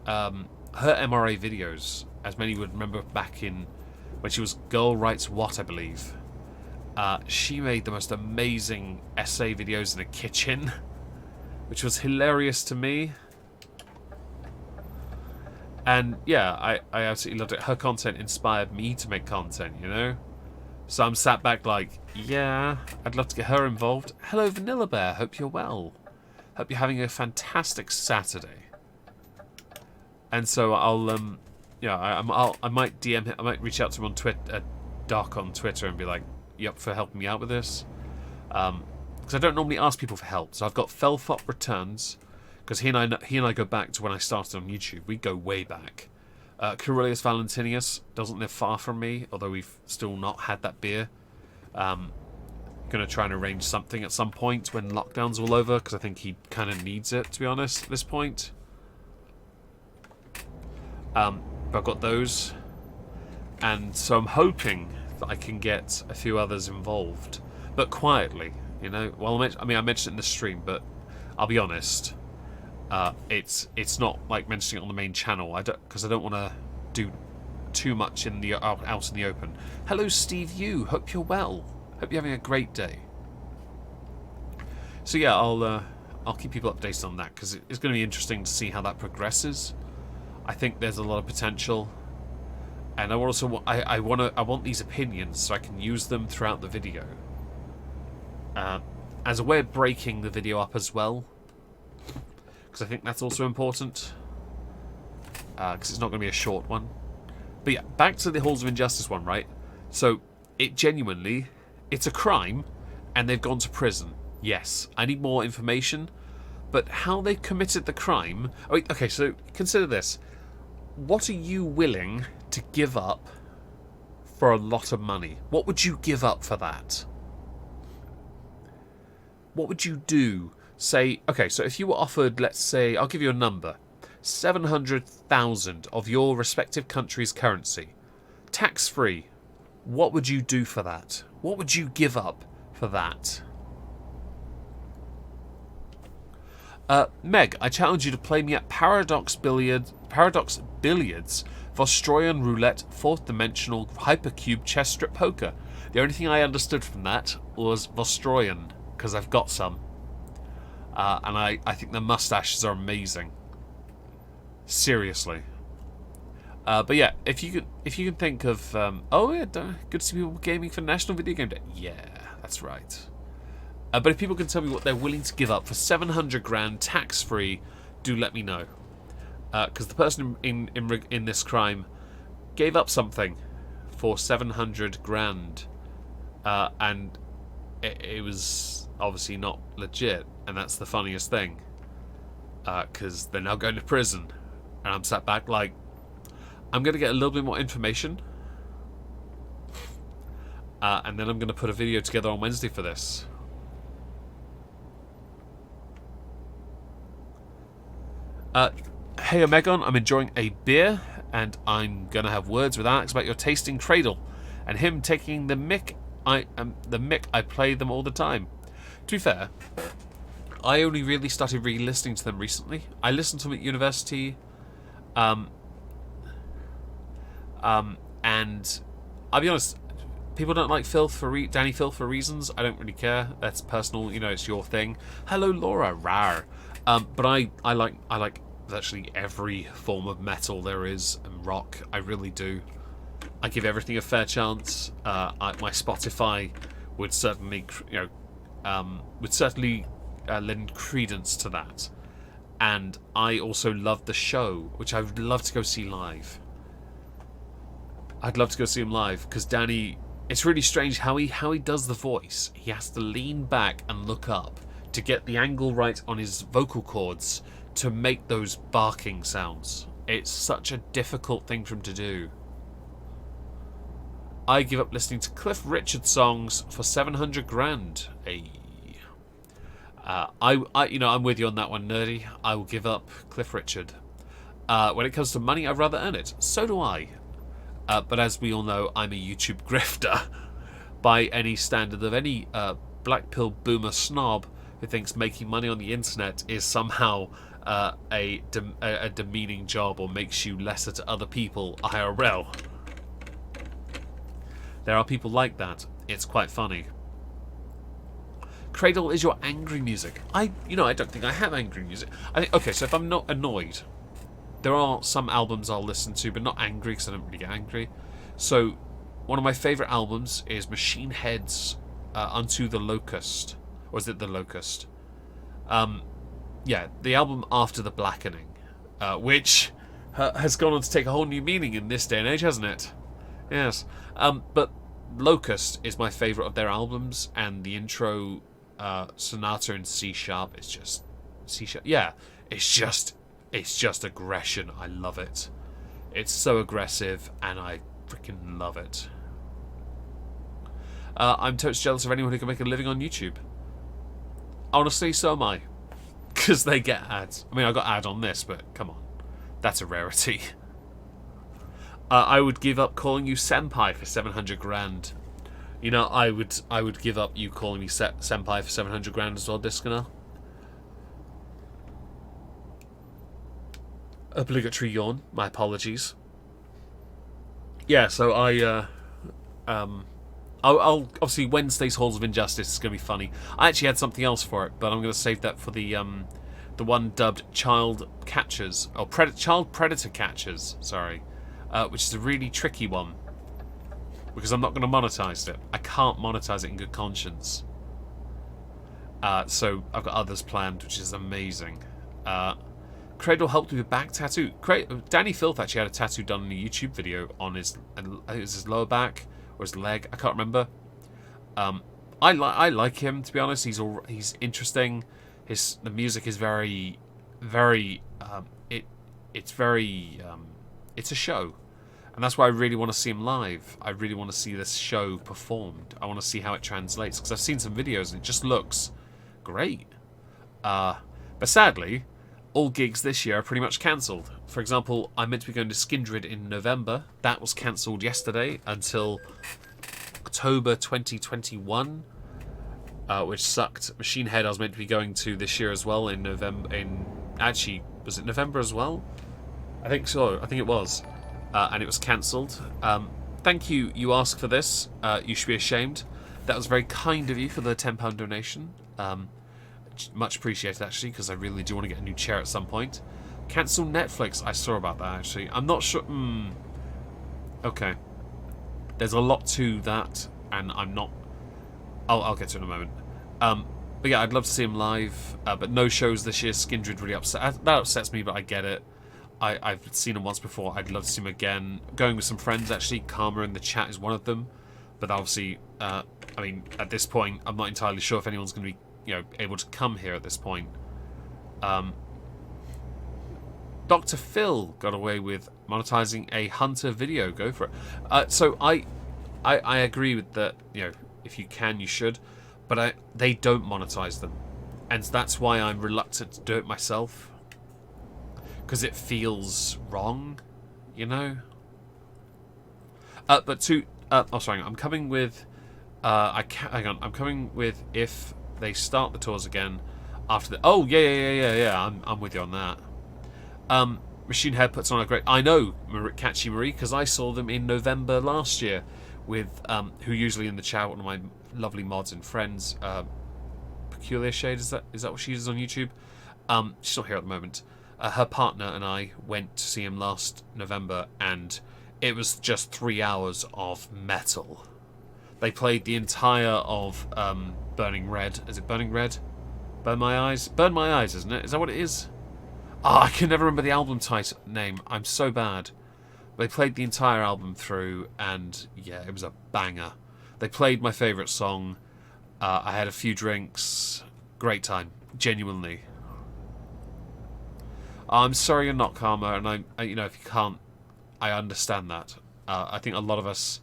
her MRA videos, as many would remember back in when she was Girl Writes What, I believe. She made the most amazing essay videos in a kitchen, which was hilarious to me. And yeah, I absolutely loved it. Her content inspired me to make content, you know? So I'm sat back like, yeah, I'd love to get her involved. Hello, Vanilla Bear. Hope you're well. Hope you're having a fantastic Saturday. And so I'll, yeah, I might DM him. I might reach out to him on Twitter, Doc on Twitter, and be like, you up for helping me out with this? Because I don't normally ask people for help. So I've got Felfop Returns. Because he and I go back to when I started on YouTube. We go way back. Corellius Valentinius doesn't live far from me, although we've still not had that beer. Going to try and arrange something at some point when lockdown's all over, because I think he kind of needs it, to be honest, at this point. But I've got those. And so I'm hoping that I can get a few others involved. But quietly, you know. Well, I mean, I mentioned it in the stream, but I'll be honest. It's not like mentioning it on the main channel. Because I don't want to do too much in the out in the open. Hello, Steve Yu. Hope you're well. Hope you're having a great day. So yeah, I'll keep people updated on that because it's going to be interesting to see how that progresses. I think there's a lot of potential, and I also I want these opinions so I can use them throughout the video as a way of breaking the video up as well. Because I think that's also important. Because it's not going to be a short one. But yeah, back to the Halls of Injustice one, right? So, it genuinely, it's a crime, and they've gone to prison. Yes, I need more information. But how they committed the crime... Oh, wait, okay, so consider this. What are you willing to give up for a lot of money? What would you give up for that? What would you do? Say, okay, so if you were offered, let's say, I'll give you a number, 700,000 of your respective country's currency, tax-free, what would you do for that? What would you give up for that? Meg, I challenge you to play me at Paradox Billiards, Vostroyan Roulette, 4th Dimensional Hypercube Chess Strip Poker. The only thing I understood from that was Vostroyan, because I've got some. And I think the mustaches are amazing. Seriously. But yeah, if you can think of oh yeah, good to see people gaming for National Video Game Day. Yeah, that's right. But if people can tell me what they're willing to give up for 700 grand tax free, do let me know. Because the person in this crime gave up something for 700 grand, and it was obviously not legit. And that's the funniest thing, because they're now going to prison, and I'm sat back like, I'm going to get a little bit more information, and then I'm going to put a video together on Wednesday for this. Hey Omegon, I'm enjoying a beer, and I'm going to have words with Alex about your tasting Cradle, and him taking the mick. I play them all the time. To be fair, I only really started re-listening to them recently. I listened to them at university, and I'll be honest, people don't like Danny Filth for reasons. I don't really care. That's personal. You know, it's your thing. Hello, Laura. Rar. But I like virtually every form of metal there is and rock. I really do. I give everything a fair chance. My Spotify would certainly, lend credence to that. And I also love the show, which I would love to go see live. I'd love to go see him live because Danny, it's really strange how he does the voice. He has to lean back and look up to get the angle right on his vocal cords to make those barking sounds. It's such a difficult thing for him to do. I give up listening to Cliff Richard songs for 700 grand. Hey. I'm with you on that one, nerdy. I will give up Cliff Richard. When it comes to money, I'd rather earn it. So do I. But as we all know, I'm a YouTube grifter by any standard of any black pill boomer snob who thinks making money on the internet is somehow a demeaning job or makes you lesser to other people IRL. There are people like that. It's quite funny. Cradle is your angry music. I don't think I have angry music. Okay, so if I'm not annoyed, there are some albums I'll listen to, but not angry because I don't really get angry. So one of my favourite albums is Machine Head's Unto the Locust. Or is it The Locust? Yeah, the album after The Blackening, which has gone on to take a whole new meaning in this day and age, hasn't it? Yes. But Locust is my favourite of their albums, and the intro sonata in C sharp is just C sharp. Yeah, it's just aggression. I love it. It's so aggressive, and I freaking love it. I'm totally jealous of anyone who can make a living on YouTube. Honestly, so am I. Because they get ads. I mean, I got ad on this, but come on. That's a rarity. I would give up calling you senpai for 700 grand. You know, I would give up you calling me senpai for 700 grand as well, Disconer. Obligatory yawn. My apologies. Yeah, so I'll obviously Wednesday's Halls of Injustice is going to be funny. I actually had something else for it, but I'm going to save that for the one dubbed Child Catchers or Child Predator Catchers. Sorry, which is a really tricky one because I'm not going to monetize it. I can't monetize it in good conscience. So I've got others planned, which is amazing. Cradle helped with back tattoo. Danny Filth actually had a tattoo done in a YouTube video on his, I think it was his lower back or his leg. I can't remember. I like him, to be honest. He's interesting. The music is very, very. It's a show, and that's why I really want to see him live. I really want to see this show performed. I want to see how it translates because I've seen some videos and it just looks great. But sadly, all gigs this year are pretty much cancelled. For example, I meant to be going to Skindred in November. That was cancelled yesterday until October 2021, which sucked. Machine Head I was meant to be going to this year as well in November. Actually, was it November as well? I think so. I think it was. And it was cancelled. Thank you. You asked for this. You should be ashamed. That was very kind of you for the £10 donation. Much appreciated, actually, because I really do want to get a new chair at some point. Cancel Netflix. I saw about that, actually. I'm not sure. Okay. There's a lot to that, and I'm not. I'll get to it in a moment. But yeah, I'd love to see him live, but no shows this year. Skindred really upset. That upsets me, but I get it. I've seen him once before. I'd love to see him again. Going with some friends, actually. Karma in the chat is one of them. But obviously, I mean, at this point, I'm not entirely sure if anyone's going to be, able to come here at this point. Dr. Phil got away with monetizing a Hunter video. Go for it. So I agree with that. If you can, you should. But they don't monetize them, and that's why I'm reluctant to do it myself. Because it feels wrong, But sorry. I'm coming with. Hang on. I'm coming with if they start the tours again after the. Oh yeah. I'm with you on that. Machine Head puts on a great. I know Catchy Marie because I saw them in November last year with who usually in the chat, one of my lovely mods and friends. Peculiar Shade, is that what she is on YouTube? She's not here at the moment. Her partner and I went to see him last November, and it was just 3 hours of metal. They played the entire of Burning Red. Is it Burning Red? Burn My Eyes? Burn My Eyes, isn't it? Is that what it is? I can never remember the album title name. I'm so bad. They played the entire album through, and yeah, it was a banger. They played my favourite song. I had a few drinks. Great time. Genuinely. I'm sorry you're not, Karma, and if you can't, I understand that. I think a lot of us,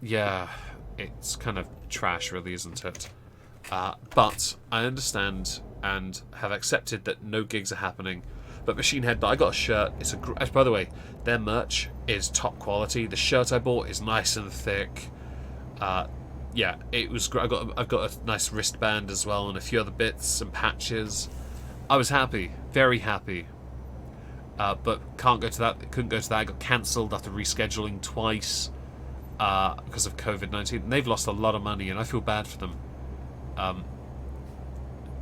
yeah, it's kind of trash, really, isn't it? But I understand and have accepted that no gigs are happening. But Machine Head, I got a shirt. It's by the way, their merch is top quality. The shirt I bought is nice and thick. Yeah, it was great. I've got a nice wristband as well, and a few other bits and patches. I was happy, very happy. But can't go to that. Couldn't go to that. I got cancelled after rescheduling twice because of COVID-19. And they've lost a lot of money, and I feel bad for them.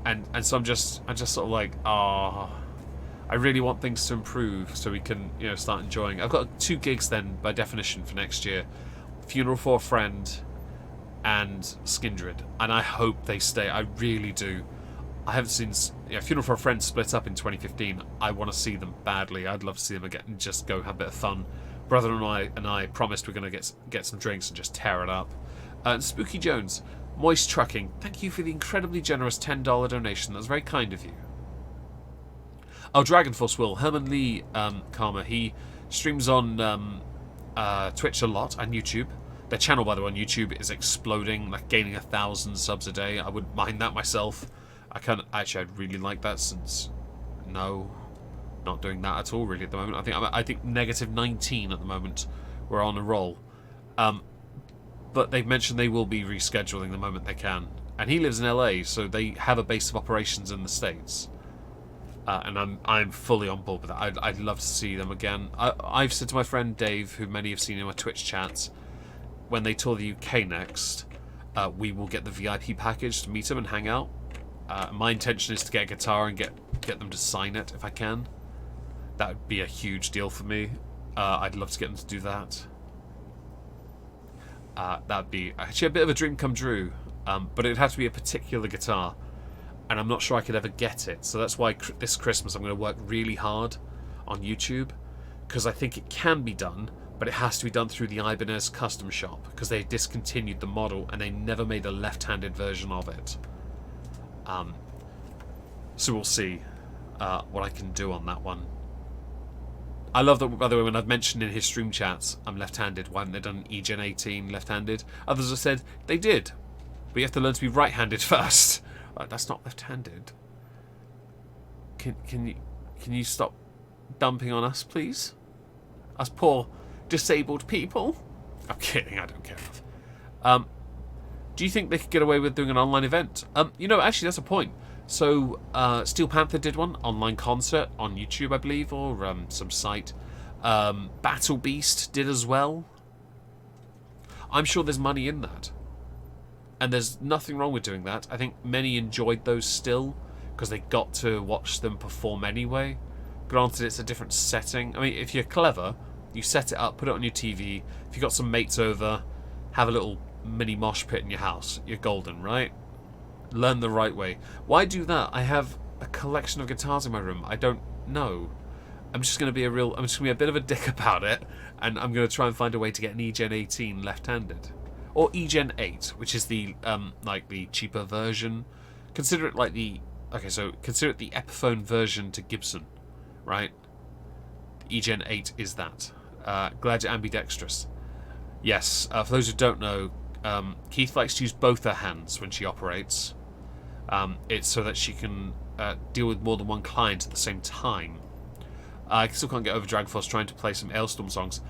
And so I'm just sort of like, I really want things to improve so we can, start enjoying. I've got 2 gigs then, by definition, for next year: Funeral for a Friend and Skindred, and I hope they stay. I really do. I haven't seen Funeral for a Friend split up in 2015. I want to see them badly. I'd love to see them again and just go have a bit of fun. Brother and I promised we're going to get some drinks and just tear it up. And Spooky Jones, Moist Trucking, thank you for the incredibly generous $10 donation. That was very kind of you. Oh, Dragon Force Will, Herman Lee Karma, he streams on Twitch a lot and YouTube. Their channel, by the way, on YouTube is exploding, like gaining 1,000 subs a day. I wouldn't mind that myself. I'd really like that, since no, not doing that at all really at the moment. I think negative 19 at the moment. We're on a roll. But they've mentioned they will be rescheduling the moment they can. And he lives in LA, so they have a base of operations in the States. And I'm fully on board with that. I'd love to see them again. I've said to my friend Dave, who many have seen in my Twitch chats, when they tour the UK next, we will get the VIP package to meet them and hang out. My intention is to get a guitar and get them to sign it if I can. That would be a huge deal for me. I'd love to get them to do that. That'd be actually a bit of a dream come true. But it'd have to be a particular guitar, and I'm not sure I could ever get it. So that's why this Christmas I'm going to work really hard on YouTube, because I think it can be done, but it has to be done through the Ibanez custom shop, because they discontinued the model and they never made a left-handed version of it. So we'll see what I can do on that one. I love that, by the way, when I've mentioned in his stream chats I'm left-handed, why haven't they done an eGen 18 left-handed? Others have said they did, but you have to learn to be right-handed first. Like, that's not left-handed. Can you stop dumping on us, please? Us poor disabled people? I'm kidding, I don't care enough. Do you think they could get away with doing an online event? Actually, that's a point. So, Steel Panther did one, online concert on YouTube, I believe, or some site. Battle Beast did as well. I'm sure there's money in that. And there's nothing wrong with doing that. I think many enjoyed those still, because they got to watch them perform anyway. Granted, it's a different setting. I mean, if you're clever, you set it up, put it on your TV. If you've got some mates over, have a little mini mosh pit in your house. You're golden, right? Learn the right way. Why do that? I have a collection of guitars in my room. I don't know. I'm just going to be a bit of a dick about it, and I'm going to try and find a way to get an eGen 18 left-handed. Or eGen 8, which is the the cheaper version. Consider it like consider it the Epiphone version to Gibson, right? eGen 8 is that. Glad you're ambidextrous. Yes, for those who don't know, Keith likes to use both her hands when she operates. It's so that she can deal with more than one client at the same time. I still can't get over Dragonforce trying to play some Ailstorm songs.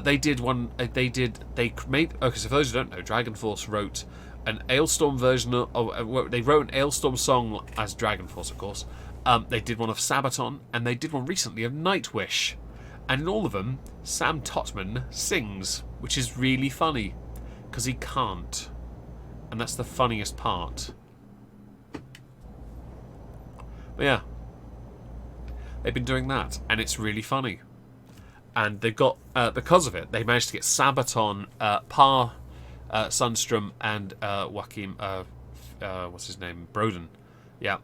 They made. Okay, so for those who don't know, Dragonforce wrote an Ailstorm version of. They wrote an Ailstorm song as Dragonforce, of course. They did one of Sabaton, and they did one recently of Nightwish. And in all of them, Sam Totman sings, which is really funny, because he can't. And that's the funniest part. But yeah. They've been doing that, and it's really funny. And they've got, because of it, they managed to get Sabaton, Pa, Sundstrom, and Joachim, what's his name, Broden, yeah,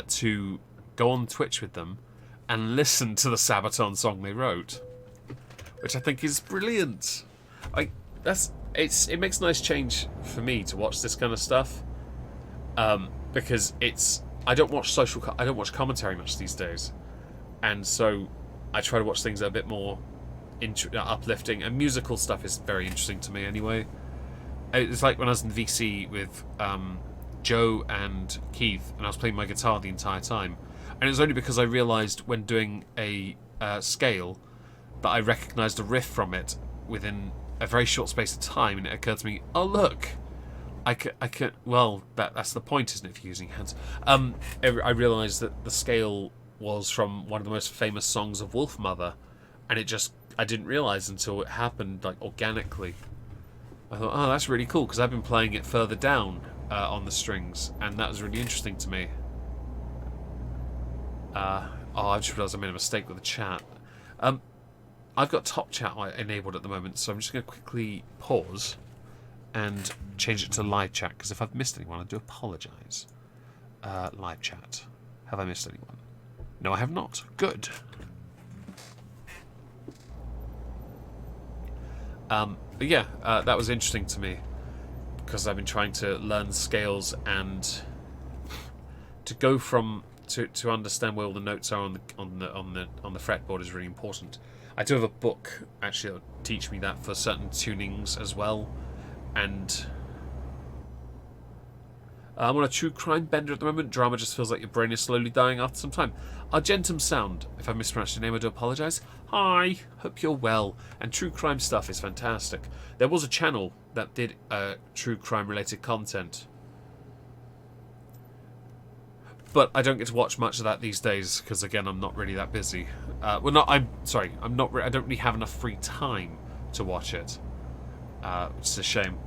to go on Twitch with them and listen to the Sabaton song they wrote, which I think is brilliant. It makes a nice change for me to watch this kind of stuff, because I don't watch commentary much these days. And so I try to watch things that are a bit more uplifting, and musical stuff is very interesting to me anyway. It's like when I was in VC with Joe and Keith, and I was playing my guitar the entire time. And it was only because I realised when doing a scale that I recognised a riff from it within a very short space of time, and it occurred to me, oh look, I can well, that's the point, isn't it, for using hands? I realised that the scale was from one of the most famous songs of Wolfmother, and I didn't realise until it happened, like, organically. I thought, oh, that's really cool, because I've been playing it further down on the strings, and that was really interesting to me. I just realised I made a mistake with the chat. I've got top chat enabled at the moment, so I'm just going to quickly pause and change it to live chat, because if I've missed anyone, I do apologise. Live chat. Have I missed anyone? No, I have not. Good. But yeah, that was interesting to me, because I've been trying to learn scales and to go from to understand where all the notes are on the fretboard is really important. I do have a book actually that will teach me that for certain tunings as well, and I'm on a true crime bender at the moment. Drama just feels like your brain is slowly dying after some time. Argentum Sound, if I mispronounced your name, I do apologise. Hi, hope you're well. And true crime stuff is fantastic. There was a channel that did true crime related content, but I don't get to watch much of that these days because, again, I'm not really that busy. I don't really have enough free time to watch it, which is a shame.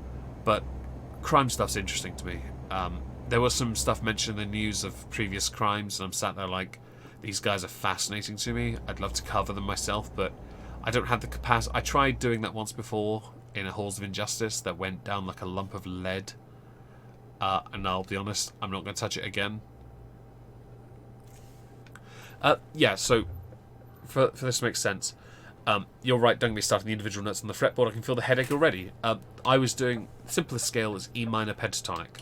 But crime stuff's interesting to me. There was some stuff mentioned in the news of previous crimes, and I'm sat there like, these guys are fascinating to me. I'd love to cover them myself, but I don't have the capacity. I tried doing that once before in a Halls of Injustice that went down like a lump of lead. And I'll be honest, I'm not going to touch it again. Yeah, so for this to make sense, you're right, don't get me started on the individual notes on the fretboard. I can feel the headache already. I was doing, the simplest scale is E minor pentatonic.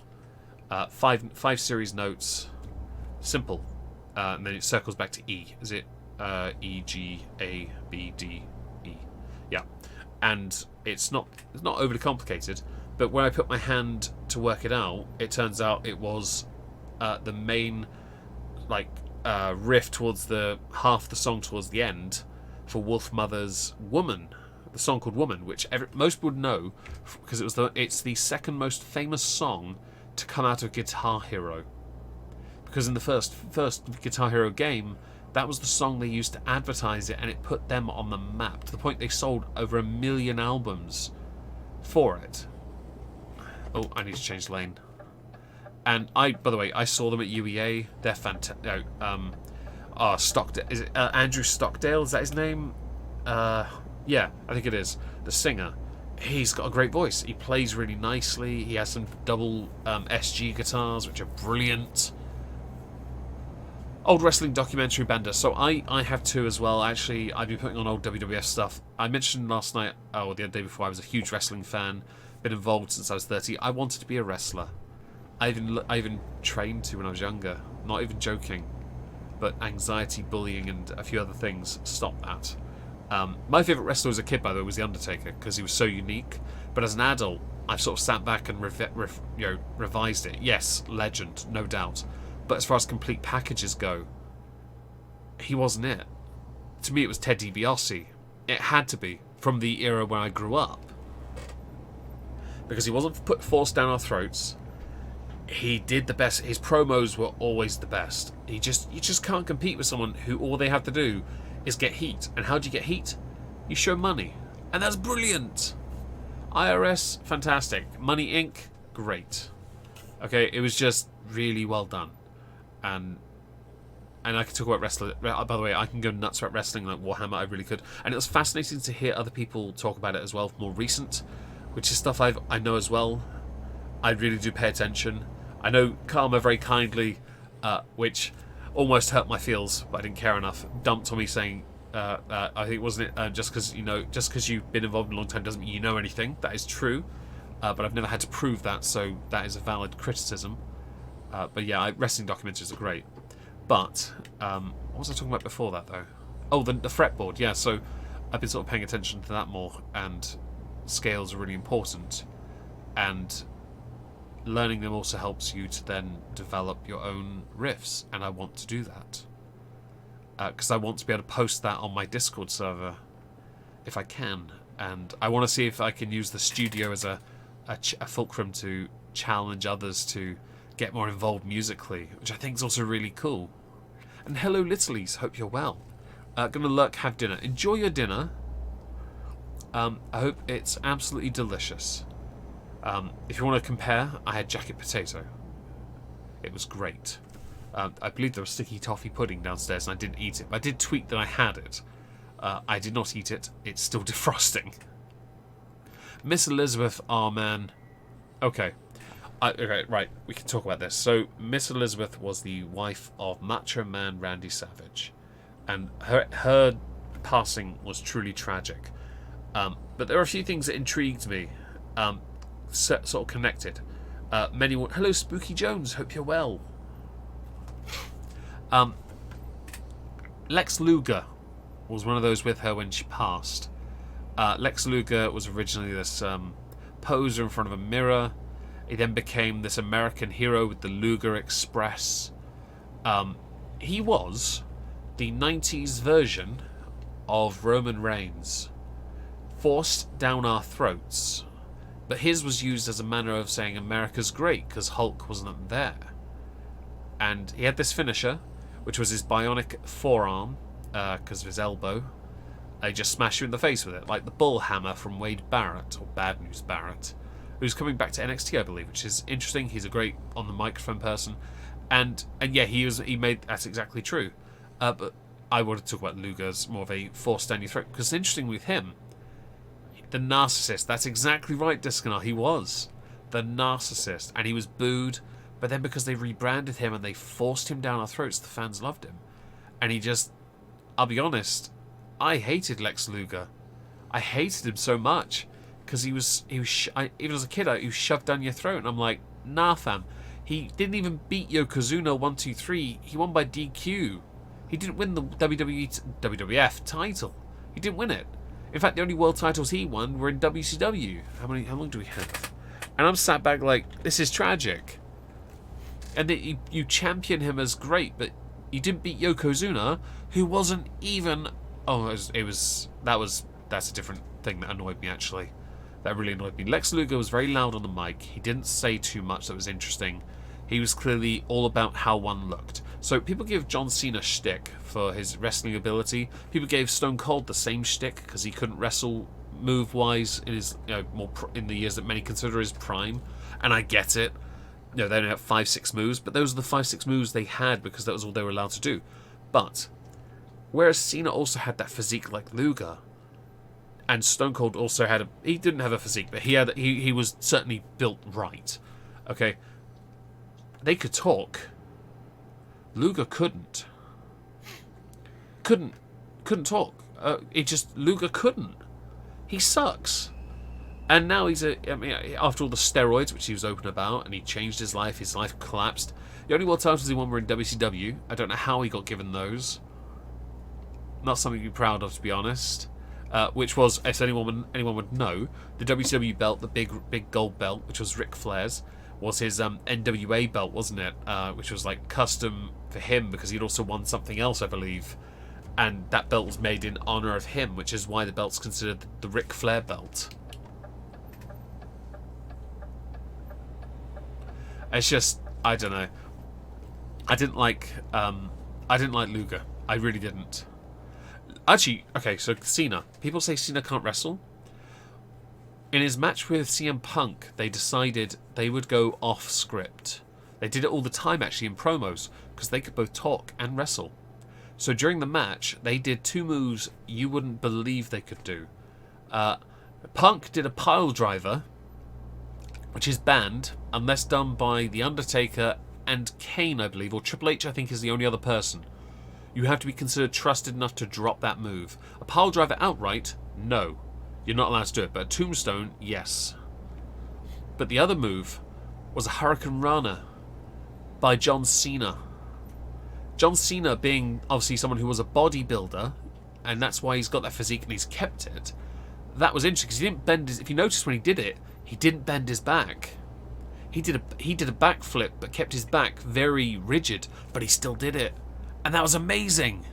Five series notes, simple. And then it circles back to E. Is it E, G, A, B, D, E? Yeah. And it's not overly complicated, but when I put my hand to work it out, it turns out it was the main riff towards the half the song towards the end for Wolfmother's Woman, the song called Woman, which most would know because it's the second most famous song to come out of Guitar Hero. Because in the first Guitar Hero game, that was the song they used to advertise it, and it put them on the map to the point they sold over 1 million albums for it. Oh, I need to change lane. And by the way, I saw them at UEA. They're fantastic. Stockdale. Is it Andrew Stockdale? Is that his name? Yeah, I think it is. The singer. He's got a great voice. He plays really nicely. He has some double SG guitars, which are brilliant. Old wrestling documentary bender. So I have two as well. Actually, I've been putting on old WWF stuff. I mentioned last night, or the day before, I was a huge wrestling fan. Been involved since I was 30. I wanted to be a wrestler. I even trained to when I was younger. Not even joking. But anxiety, bullying, and a few other things stopped that. My favourite wrestler as a kid, by the way, was The Undertaker, because he was so unique. But as an adult, I've sort of sat back and revised it. Yes, legend, no doubt. But as far as complete packages go, he wasn't it. To me, it was Ted DiBiase. It had to be, from the era where I grew up. Because he wasn't forced down our throats. He did the best. His promos were always the best. You just can't compete with someone who all they have to do is get heat. And how do you get heat? You show money. And that's brilliant. IRS, fantastic. Money Inc., great. Okay, it was just really well done. And I could talk about wrestling. By the way, I can go nuts about wrestling like Warhammer. I really could. And it was fascinating to hear other people talk about it as well, more recent, which is stuff I know as well. I really do pay attention. I know Karma very kindly, which almost hurt my feels, but I didn't care enough, dumped on me saying, I think, wasn't it, just because you've been involved in a long time doesn't mean you know anything. That is true, but I've never had to prove that, so that is a valid criticism. But yeah, wrestling documentaries are great. But what was I talking about before that, though? Oh, the fretboard. Yeah, so I've been sort of paying attention to that more, and scales are really important. And learning them also helps you to then develop your own riffs, and I want to do that. Because I want to be able to post that on my Discord server if I can. And I want to see if I can use the studio as a fulcrum to challenge others to get more involved musically, which I think is also really cool. And hello, Littlies, hope you're well. Gonna lurk, have dinner. Enjoy your dinner. I hope it's absolutely delicious. If you want to compare, I had jacket potato. It was great. I believe there was sticky toffee pudding downstairs and I didn't eat it. But I did tweet that I had it. I did not eat it. It's still defrosting. Miss Elizabeth, our man. Okay. Okay, right. We can talk about this. So, Miss Elizabeth was the wife of Macho Man Randy Savage. And her passing was truly tragic. But there are a few things that intrigued me. Sort of connected. Hello, Spooky Jones. Hope you're well. Lex Luger was one of those with her when she passed. Lex Luger was originally this poser in front of a mirror. He then became this American hero with the Luger Express. He was the 90s version of Roman Reigns, forced down our throats. But his was used as a manner of saying America's great because Hulk wasn't there. And he had this finisher, which was his bionic forearm, because of his elbow. They just smash you in the face with it, like the bull hammer from Wade Barrett, or Bad News Barrett, who's coming back to NXT, I believe, which is interesting. He's a great on the microphone person, and yeah, he made that's exactly true. But I want to talk about Luger's more of a force down your throat, because it's interesting with him, the narcissist. That's exactly right, Discanal. He was the narcissist, and he was booed. But then because they rebranded him and they forced him down our throats, the fans loved him, and he just. I'll be honest. I hated Lex Luger. I hated him so much because he was even as a kid, he was shoved down your throat, and I'm like, nah, fam. He didn't even beat Yokozuna 1, 2, 3. He won by DQ. He didn't win the WWF title. He didn't win it. In fact, the only world titles he won were in WCW. How long do we have? And I'm sat back like, this is tragic. And you champion him as great, but you didn't beat Yokozuna, who wasn't even. Oh, that's a different thing that annoyed me, actually. That really annoyed me. Lex Luger was very loud on the mic. He didn't say too much that was interesting. He was clearly all about how one looked. So people give John Cena shtick for his wrestling ability. People gave Stone Cold the same shtick because he couldn't wrestle move-wise in his in the years that many consider his prime. And I get it. They only have 5-6 moves, but those are the 5-6 moves they had because that was all they were allowed to do. But whereas Cena also had that physique like Luger, and Stone Cold also had he didn't have a physique, but he was certainly built right. Okay, they could talk. Luger couldn't talk. Luger couldn't. He sucks. And now after all the steroids, which he was open about, and he changed his life collapsed. The only world titles he won were in WCW. I don't know how he got given those. Not something to be proud of, to be honest. Which was, if anyone would know, the WCW belt, the big gold belt, which was Ric Flair's, was his NWA belt, wasn't it? Which was like custom for him because he'd also won something else, I believe. And that belt was made in honor of him, which is why the belt's considered the Ric Flair belt. It's just, I don't know. I didn't like Luger. I really didn't. Actually, okay, so Cena. People say Cena can't wrestle. In his match with CM Punk, they decided they would go off script. They did it all the time, actually, in promos, because they could both talk and wrestle. So during the match, they did 2 moves you wouldn't believe they could do. Punk did a pile driver, which is banned unless done by The Undertaker and Kane, I believe, or Triple H, I think, is the only other person. You have to be considered trusted enough to drop that move. A pile driver outright, no. You're not allowed to do it, but a tombstone, yes. But the other move was a Hurricane Rana by John Cena. John Cena being obviously someone who was a bodybuilder, and that's why he's got that physique and he's kept it. That was interesting because he didn't bend his. If you notice when he did it, he didn't bend his back. He did a backflip, but kept his back very rigid, but he still did it, and that was amazing,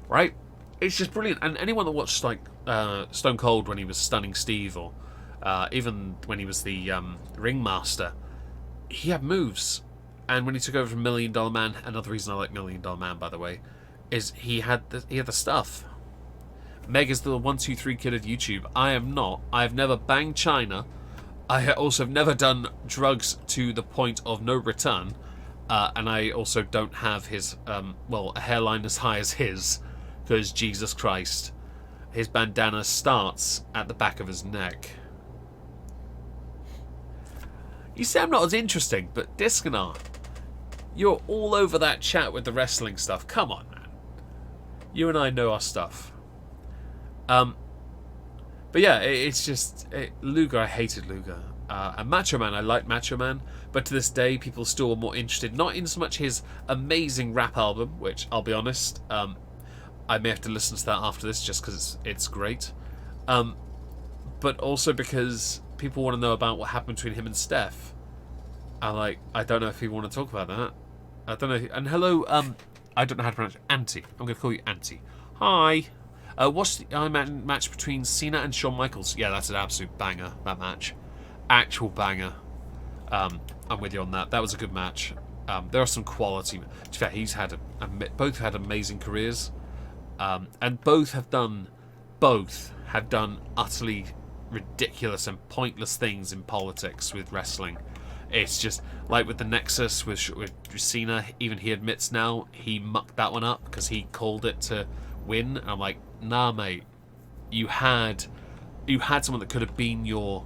right? It's just brilliant. And anyone that watched like Stone Cold when he was Stunning Steve, or even when he was the Ringmaster, he had moves. And when he took over from $1 Million Man, another reason I like $1 Million Man, by the way, is he had the stuff. Meg is the 1-2-3 kid of YouTube. I am not. I have never banged China. I also have never done drugs to the point of no return, and I also don't have his, a hairline as high as his, because Jesus Christ, his bandana starts at the back of his neck. You say I'm not as interesting, but Discanar, you're all over that chat with the wrestling stuff. Come on, man. You and I know our stuff. But yeah, it's just... Luger, I hated Luger. And Macho Man, I liked Macho Man. But to this day, people still are more interested, not in so much his amazing rap album, which, I'll be honest, I may have to listen to that after this just because it's great. But also because people want to know about what happened between him and Steph. I don't know if people want to talk about that. I don't know. And hello, I don't know how to pronounce it. Auntie. I'm going to call you Auntie. Hi. What's the match between Cena and Shawn Michaels? Yeah, that's an absolute banger, that match. Actual banger. I'm with you on that. That was a good match. There are some quality... To be fair, both had amazing careers. And both have done utterly ridiculous and pointless things in politics with wrestling. It's just like with the Nexus with Cena. Even he admits now he mucked that one up because he called it to win. And I'm like, nah, mate. You had someone that could have been your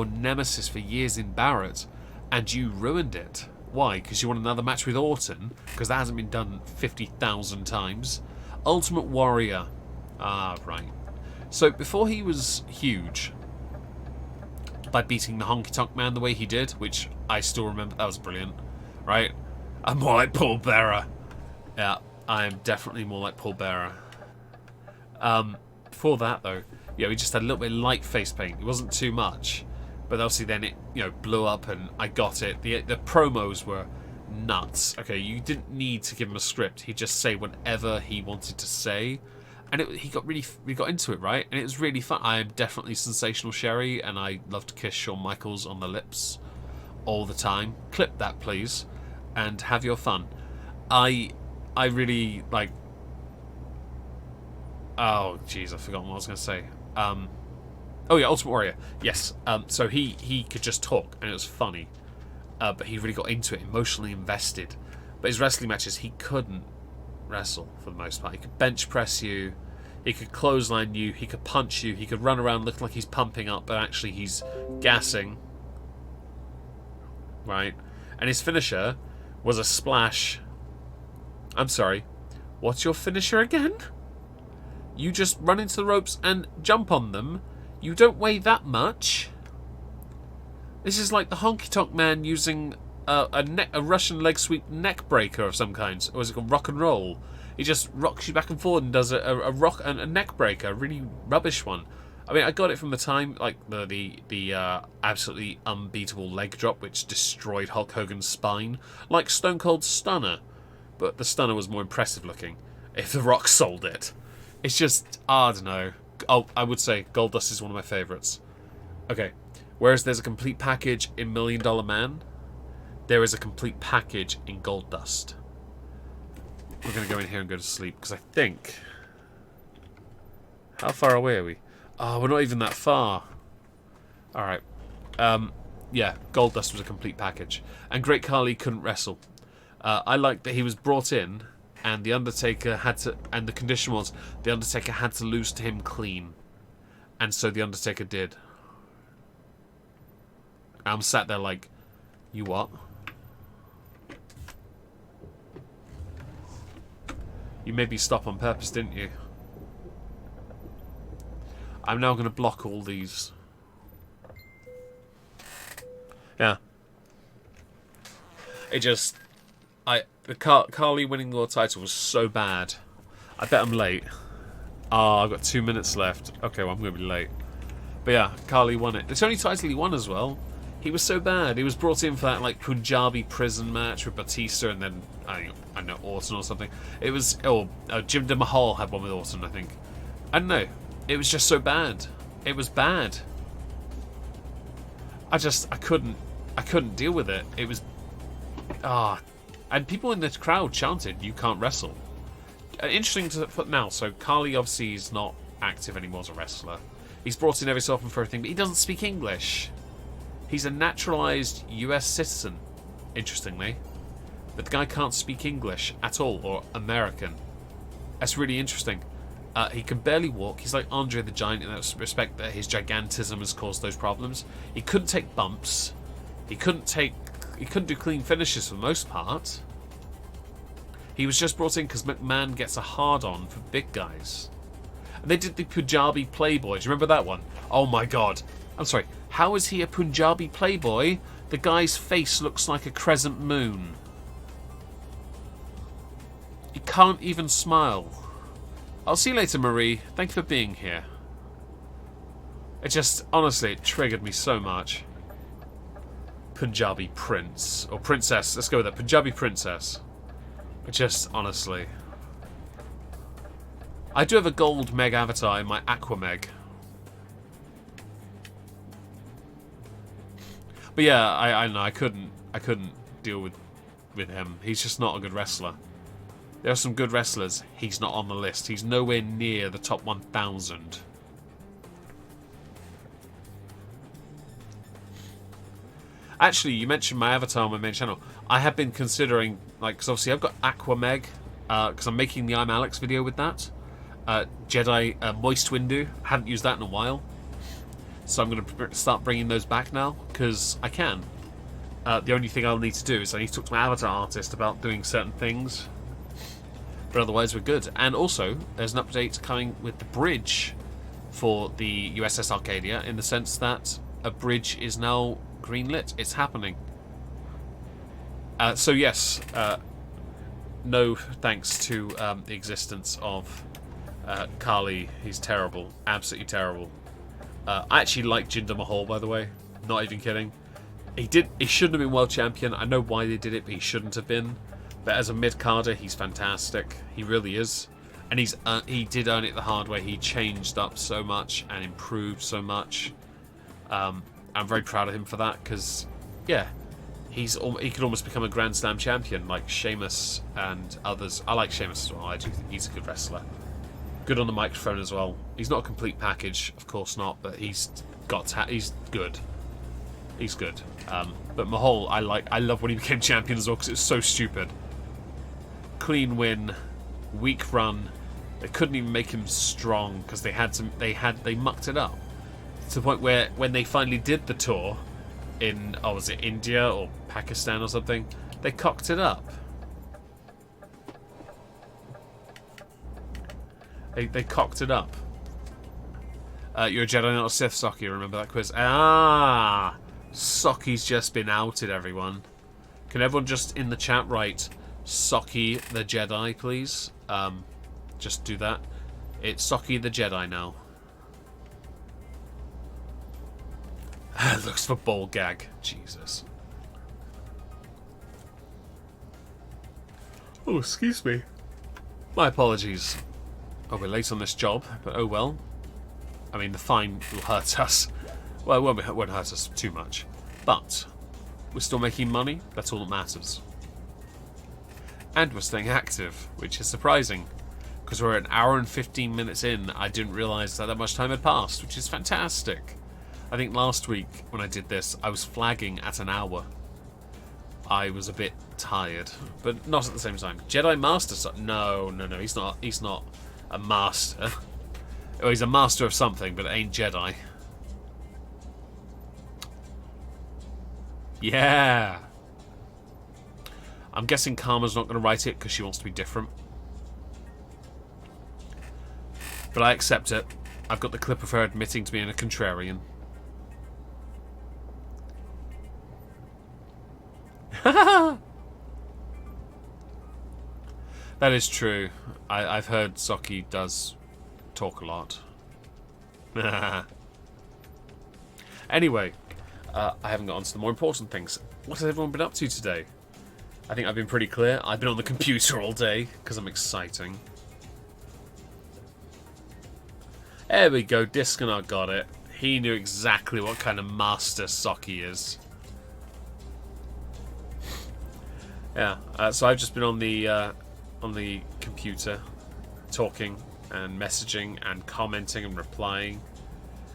nemesis for years in Barrett, and you ruined it. Why? Because you want another match with Orton? Because that hasn't been done 50,000 times. Ultimate Warrior. Ah, right. So before he was huge, by beating the Honky Tonk Man the way he did, which I still remember, that was brilliant, right? I'm more like Paul Bearer. Yeah, I am definitely more like Paul Bearer. Before that, though, yeah, we just had a little bit of light face paint. It wasn't too much, but obviously then it, blew up, and I got it. The promos were nuts. Okay, you didn't need to give him a script. He'd just say whatever he wanted to say, and we got into it, right? And it was really fun. I am definitely Sensational Sherry, and I love to kiss Shawn Michaels on the lips all the time. Clip that, please, and have your fun. I really like... Oh, jeez, I've forgotten what I was going to say. Oh yeah, Ultimate Warrior. Yes. So he could just talk, and it was funny. But he really got into it, emotionally invested. But his wrestling matches, he couldn't wrestle for the most part. He could bench press you, he could clothesline you, he could punch you, he could run around looking like he's pumping up, but actually he's gassing. Right? And his finisher was a splash. I'm sorry. What's your finisher again? You just run into the ropes and jump on them. You don't weigh that much. This is like the Honky Tonk Man using a Russian leg sweep neck breaker of some kind. Or is it called rock and roll? He just rocks you back and forward and does a neck breaker, a really rubbish one. I mean, I got it from the time, like the absolutely unbeatable leg drop, which destroyed Hulk Hogan's spine, like Stone Cold Stunner. But the Stunner was more impressive looking, if The Rock sold it. It's just, I don't know. Oh, I would say Goldust is one of my favourites. Okay, whereas there's a complete package in $1 Million Man, there is a complete package in Goldust. We're going to go in here and go to sleep, because I think... How far away are we? Oh, we're not even that far. Alright. Yeah, Goldust was a complete package. And Great Khali couldn't wrestle. I liked that he was brought in, and the Undertaker had to... And the condition was, the Undertaker had to lose to him clean. And so the Undertaker did. I'm sat there like, you what? You made me stop on purpose, didn't you? I'm now going to block all these. Yeah. It just... Khali winning the world title was so bad. I bet I'm late. Ah, I've got 2 minutes left. Okay, well, I'm going to be late. But yeah, Khali won it. It's the only title he won as well. He was so bad. He was brought in for that like Punjabi prison match with Batista, and then I don't know, Orton or something. It was Jim Mahal had one with Orton, I think. I don't know. It was just so bad. It was bad. I couldn't deal with it. It was and people in the crowd chanted, "You can't wrestle." Interesting to put now. So Carly obviously is not active anymore as a wrestler. He's brought in every so often for a thing, but he doesn't speak English. He's a naturalized US citizen, interestingly. But the guy can't speak English at all, or American. That's really interesting. He can barely walk. He's like Andre the Giant in that respect, that his gigantism has caused those problems. He couldn't take bumps. He couldn't do clean finishes for the most part. He was just brought in because McMahon gets a hard-on for big guys. And they did the Punjabi Playboy. Do you remember that one? Oh my god. I'm sorry. How is he a Punjabi Playboy? The guy's face looks like a crescent moon. He can't even smile. I'll see you later, Marie. Thank you for being here. It just, honestly, it triggered me so much. Punjabi Prince. Or Princess. Let's go with that. Punjabi Princess. It just, honestly. I do have a gold Meg avatar in my Aqua Meg. But yeah, I know I couldn't deal with him. He's just not a good wrestler. There are some good wrestlers. He's not on the list. He's nowhere near the top 1,000. Actually, you mentioned my avatar on my main channel. I have been considering, like, because obviously I've got Aqua Meg, because I'm making the I'm Alex video with that. Jedi Moist Windu. I haven't used that in a while. So I'm going to start bringing those back now, because I can. The only thing I'll need to do is I need to talk to my avatar artist about doing certain things. But otherwise we're good. And also, there's an update coming with the bridge for the USS Arcadia, in the sense that a bridge is now greenlit. It's happening. So yes, no thanks to the existence of Kali. He's terrible. Absolutely terrible. I actually like Jinder Mahal, by the way. Not even kidding. He shouldn't have been world champion. I know why they did it, but he shouldn't have been. But as a mid-carder, he's fantastic. He really is. And he did earn it the hard way. He changed up so much and improved so much. I'm very proud of him for that, because, yeah, he could almost become a Grand Slam champion, like Sheamus and others. I like Sheamus as well. I do think he's a good wrestler. Good on the microphone as well. He's not a complete package, of course not, but he's good. He's good. But Mahal, I love when he became champion as well, because it's so stupid. Clean win, weak run. They couldn't even make him strong because they mucked it up to the point where when they finally did the tour in, was it India or Pakistan or something, they cocked it up. They cocked it up. You're a Jedi, not a Sith, Saki. Remember that quiz? Ah, Saki's just been outed, everyone. Can everyone just in the chat write Saki the Jedi, please? Just do that. It's Saki the Jedi now. Looks for ball gag. Jesus. Oh, excuse me. My apologies. Oh, we're late on this job, but oh well. I mean, the fine will hurt us. Well, it won't hurt us too much. But we're still making money. That's all that matters. And we're staying active, which is surprising. Because we're an hour and 15 minutes in. I didn't realise that much time had passed, which is fantastic. I think last week, when I did this, I was flagging at an hour. I was a bit tired, but not at the same time. Jedi Master... No, he's not a master. Oh, he's a master of something, but it ain't Jedi. Yeah. I'm guessing Karma's not going to write it because she wants to be different. But I accept it. I've got the clip of her admitting to being a contrarian. That is true. I've heard Saki does talk a lot. Anyway, I haven't got on to the more important things. What has everyone been up to today? I think I've been pretty clear. I've been on the computer all day because I'm exciting. There we go. Disconar got it. He knew exactly what kind of master sock he is. Yeah. So I've just been on the computer, talking and messaging and commenting and replying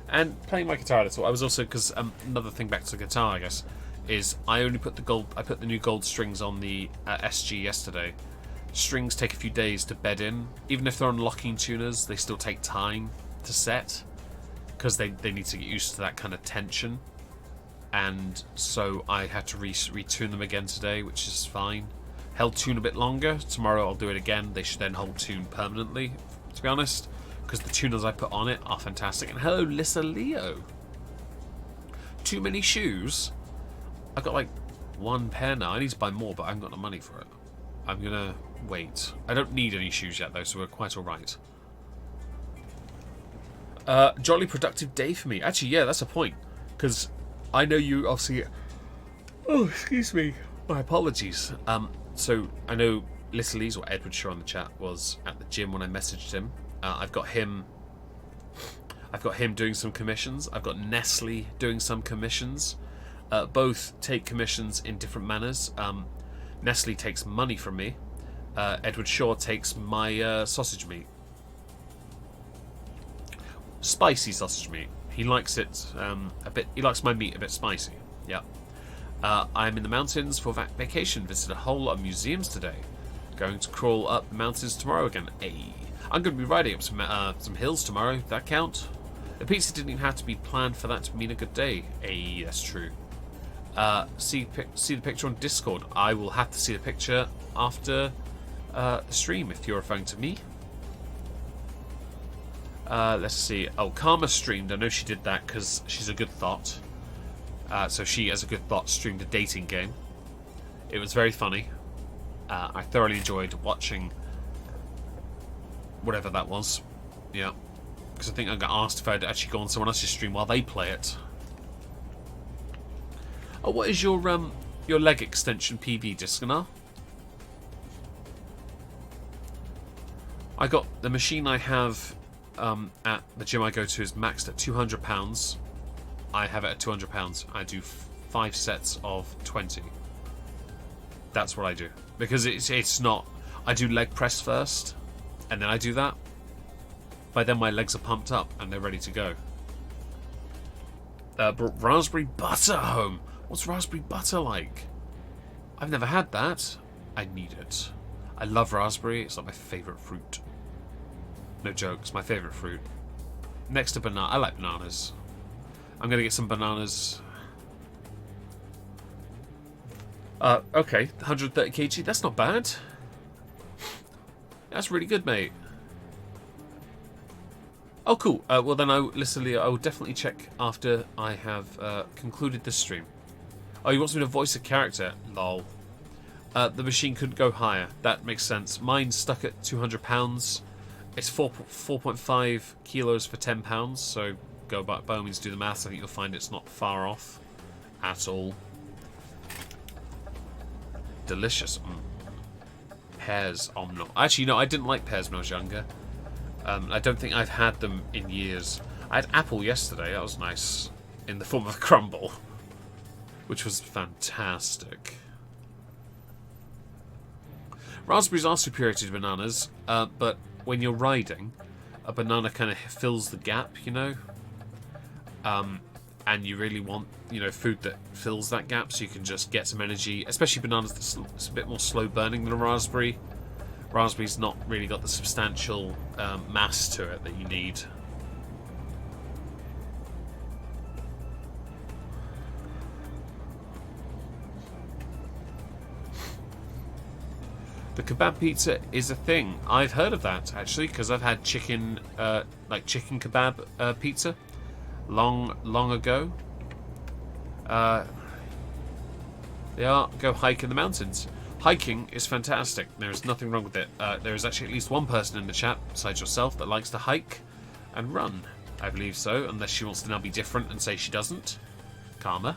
and playing my guitar a little. I was also, because another thing back to the guitar, I guess, is I only put the new gold strings on the SG yesterday. Strings take a few days to bed in. Even if they're on locking tuners, they still take time to set because they need to get used to that kind of tension. And so I had to retune them again today, which is fine. Held tune a bit longer. Tomorrow I'll do it again. They should then hold tune permanently, to be honest, because the tuners I put on it are fantastic. And hello, Lissa Leo. Too many shoes? I've got like one pair now. I need to buy more, but I haven't got the money for it. I'm gonna wait. I don't need any shoes yet, though, so we're quite alright. Jolly productive day for me. Actually, yeah, that's a point. Because I know you obviously... Oh, excuse me. My apologies. So I know Little Lee's, or Edward Shaw on the chat, was at the gym when I messaged him. I've got him doing some commissions. I've got Nestle doing some commissions. Both take commissions in different manners. Nestle takes money from me. Edward Shaw takes my sausage meat. Spicy sausage meat. He likes it a bit. He likes my meat a bit spicy. Yeah. I'm in the mountains for vacation. Visited a whole lot of museums today. Going to crawl up the mountains tomorrow again. Ay. I'm going to be riding up some hills tomorrow. That count? The pizza didn't even have to be planned for that to mean a good day. Ay, that's true. See the picture on Discord. I will have to see the picture after the stream if you're referring to me. Let's see. Oh, Karma streamed. I know she did that because she's a good thought. So she, as a good thought, streamed a dating game. It was very funny. I thoroughly enjoyed watching whatever that was. Yeah. Because I think I got asked if I'd actually go on someone else's stream while they play it. Oh, what is your leg extension PV, Disconar? I got the machine I have at the gym I go to is maxed at £200. I have it at £200. I do 5 sets of 20. That's what I do, because it's not. I do leg press first, and then I do that. By then my legs are pumped up and they're ready to go. Raspberry butter home. What's raspberry butter like? I've never had that. I need it. I love raspberry. It's like my favourite fruit. No jokes, my favourite fruit. Next to banana. I like bananas. I'm going to get some bananas. Okay, 130 kg. That's not bad. That's really good, mate. Oh, cool. Well, then, listen, Leo, I will definitely check after I have concluded this stream. Oh, he wants me to voice a character. Lol. The machine couldn't go higher. That makes sense. Mine's stuck at £200. It's 4.5 kilos for £10, so go by all means do the maths. I think you'll find it's not far off at all. Delicious. Pears. No. Actually, no, I didn't like pears when I was younger. I don't think I've had them in years. I had apple yesterday. That was nice. In the form of a crumble. Which was fantastic. Raspberries are superior to bananas, but when you're riding, a banana kind of fills the gap, you know? And you really want, food that fills that gap so you can just get some energy. Especially bananas that's a bit more slow burning than a raspberry. Raspberry's not really got the substantial mass to it that you need. The kebab pizza is a thing. I've heard of that, actually, because I've had chicken kebab pizza long ago. Go hike in the mountains. Hiking is fantastic. There is nothing wrong with it. There is actually at least one person in the chat, besides yourself, that likes to hike and run. I believe so, unless she wants to now be different and say she doesn't. Karma.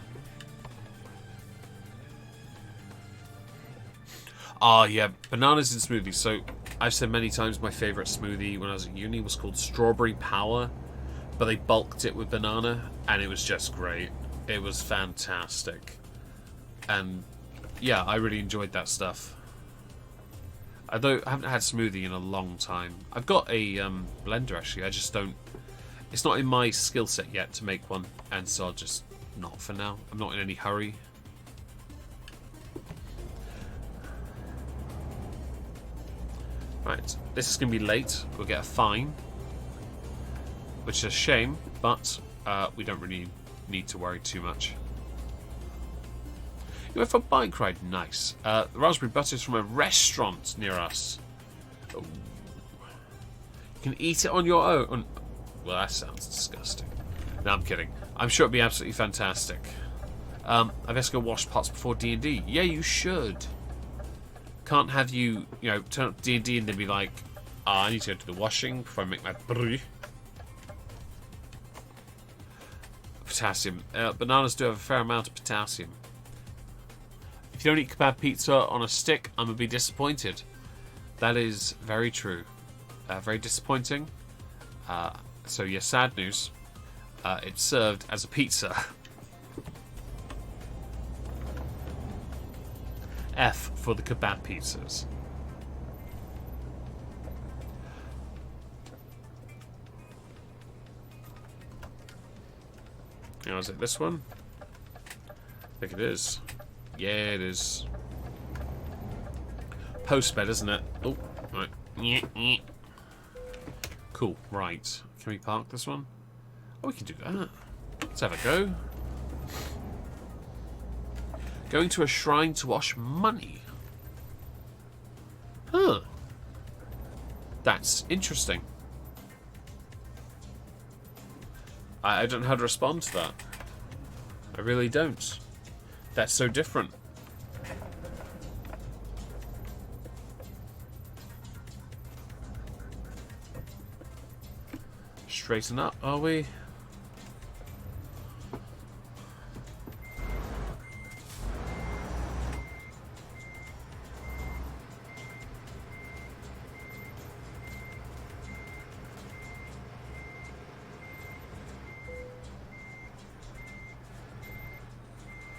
Oh, yeah. Bananas in smoothies. So, I've said many times my favourite smoothie when I was at uni was called Strawberry Power. But they bulked it with banana, and it was just great. It was fantastic. And, yeah, I really enjoyed that stuff. Although I haven't had smoothie in a long time. I've got a blender, actually. I just don't... It's not in my skill set yet to make one. And so I'll just... Not for now. I'm not in any hurry. Right. This is going to be late. We'll get a fine. Which is a shame, but we don't really need to worry too much. You went for a bike ride, nice. The raspberry butter is from a restaurant near us. Ooh. You can eat it on your own. Well, that sounds disgusting. No, I'm kidding. I'm sure it'd be absolutely fantastic. I best go wash pots before D&D. Yeah, you should. Can't have you, turn up D&D and then be like, I need to go to the washing before I make my brew. Potassium. Bananas do have a fair amount of potassium. If you don't eat kebab pizza on a stick, I'm going to be disappointed. That is very true. Very disappointing. So, yeah, sad news. It's served as a pizza. F for the kebab pizzas. Now, is it this one? I think it is. Yeah, it is. Post-bed, isn't it? Oh, right. Cool, right. Can we park this one? Oh, we can do that. Let's have a go. Going to a shrine to wash money. Huh. That's interesting. I don't know how to respond to that. I really don't. That's so different. Straighten up, are we?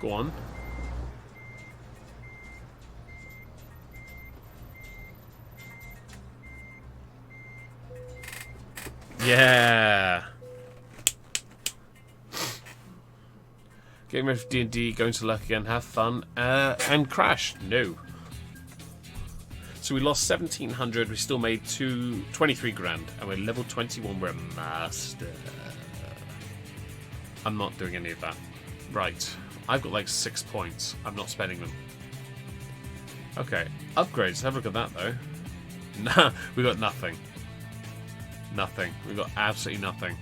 Go on. Yeah. Getting ready for D&D, going to luck again, have fun, and crash. No. So we lost 1,700. We still made 23 grand, and we're level 21. We're a master. I'm not doing any of that. Right. I've got like 6 points. I'm not spending them. Okay. Upgrades. Have a look at that, though. Nah, we got nothing. Nothing. We got absolutely nothing.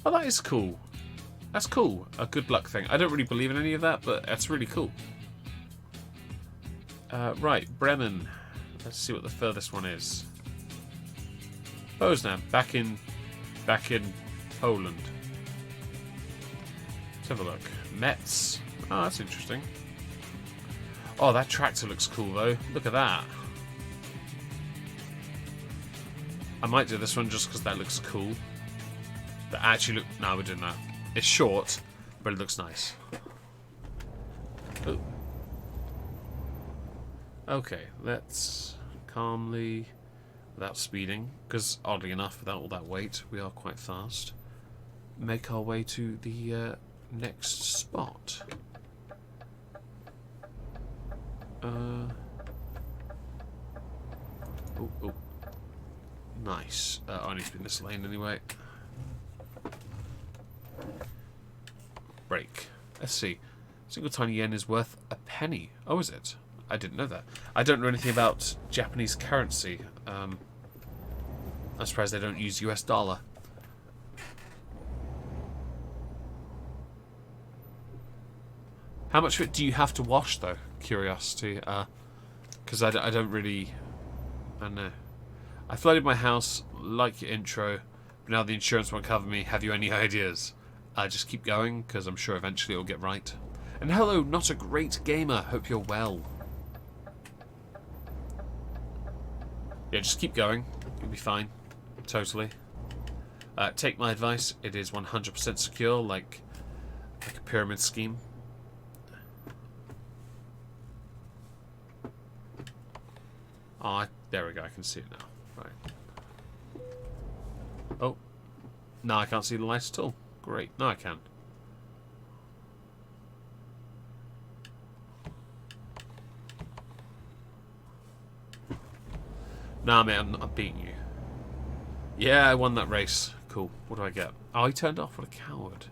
Oh, that is cool. That's cool. A good luck thing. I don't really believe in any of that, but that's really cool. Right. Bremen. Let's see what the furthest one is. Poznan, back in Poland. Let's have a look. Metz. Oh, that's interesting. Oh, that tractor looks cool though. Look at that. I might do this one just because that looks cool. That actually look. No, we're doing that. It's short, but it looks nice. Ooh. Okay, let's calmly. Without speeding, because oddly enough, without all that weight, we are quite fast. Make our way to the next spot. Oh, oh. Nice. I need to be in this lane anyway. Break. Let's see. Single tiny yen is worth a penny. Oh, is it? I didn't know that. I don't know anything about Japanese currency. I'm surprised they don't use US dollar. How much of it do you have to wash, though? Curiosity. Because I don't really... I don't know. I flooded my house, like your intro, but now the insurance won't cover me. Have you any ideas? Just keep going, because I'm sure eventually it'll get right. And hello, not a great gamer. Hope you're well. Yeah, just keep going. You'll be fine. Totally. Take my advice. It is 100% secure, like a pyramid scheme. Oh, there we go. I can see it now. Right. Oh. No, I can't see the light at all. Great. No, I can. Nah, mate, I'm beating you. Yeah, I won that race. Cool. What do I get? Oh, he turned off. What a coward.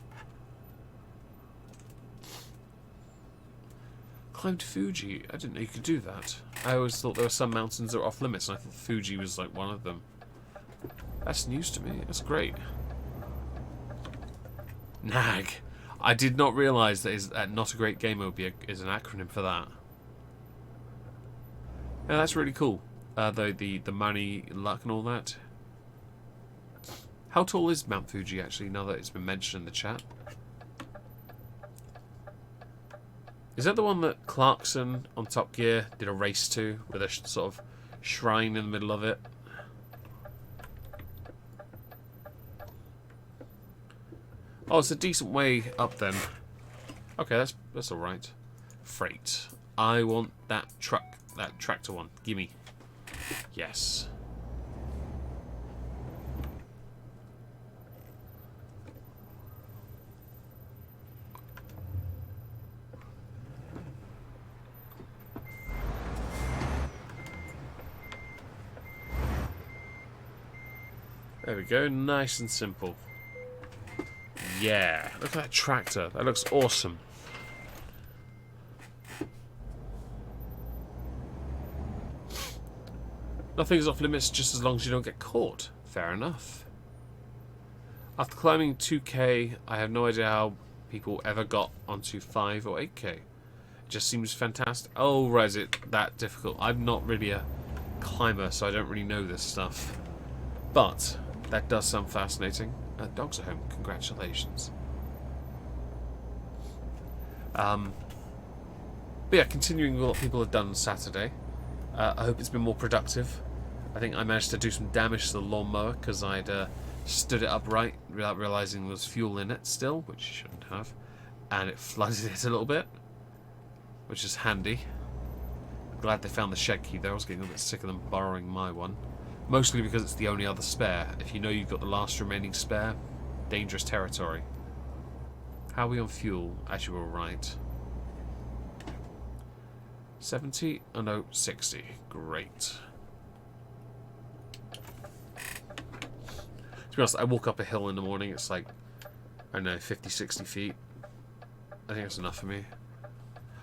Climbed Fuji. I didn't know you could do that. I always thought there were some mountains that were off limits, and I thought Fuji was like one of them. That's news to me. That's great. NAG. I did not realise that Not a Great Gamer is an acronym for that. Yeah, that's really cool. Though the money, luck, and all that. How tall is Mount Fuji actually? Now that it's been mentioned in the chat. Is that the one that Clarkson on Top Gear did a race to, with a sort of shrine in the middle of it? Oh, it's a decent way up then. Okay, that's all right. Freight. I want that truck, that tractor one. Gimme. Yes. There we go, nice and simple. Yeah, look at that tractor. That looks awesome. Nothing's off limits just as long as you don't get caught. Fair enough. After climbing 2k, I have no idea how people ever got onto 5 or 8k. It just seems fantastic. Oh, right, is it that difficult? I'm not really a climber, so I don't really know this stuff. But that does sound fascinating. Dogs are home. Congratulations. But yeah, continuing with what people have done on Saturday. I hope it's been more productive. I think I managed to do some damage to the lawnmower because I'd stood it upright without realising there was fuel in it still, which you shouldn't have. And it flooded it a little bit, which is handy. Glad they found the shed key there. I was getting a bit sick of them borrowing my one. Mostly because it's the only other spare. If you know you've got the last remaining spare, dangerous territory. How are we on fuel? As you were right. 70? Oh no, 60. Great. To be honest, I walk up a hill in the morning, it's like, I don't know, 50, 60 feet. I think that's enough for me.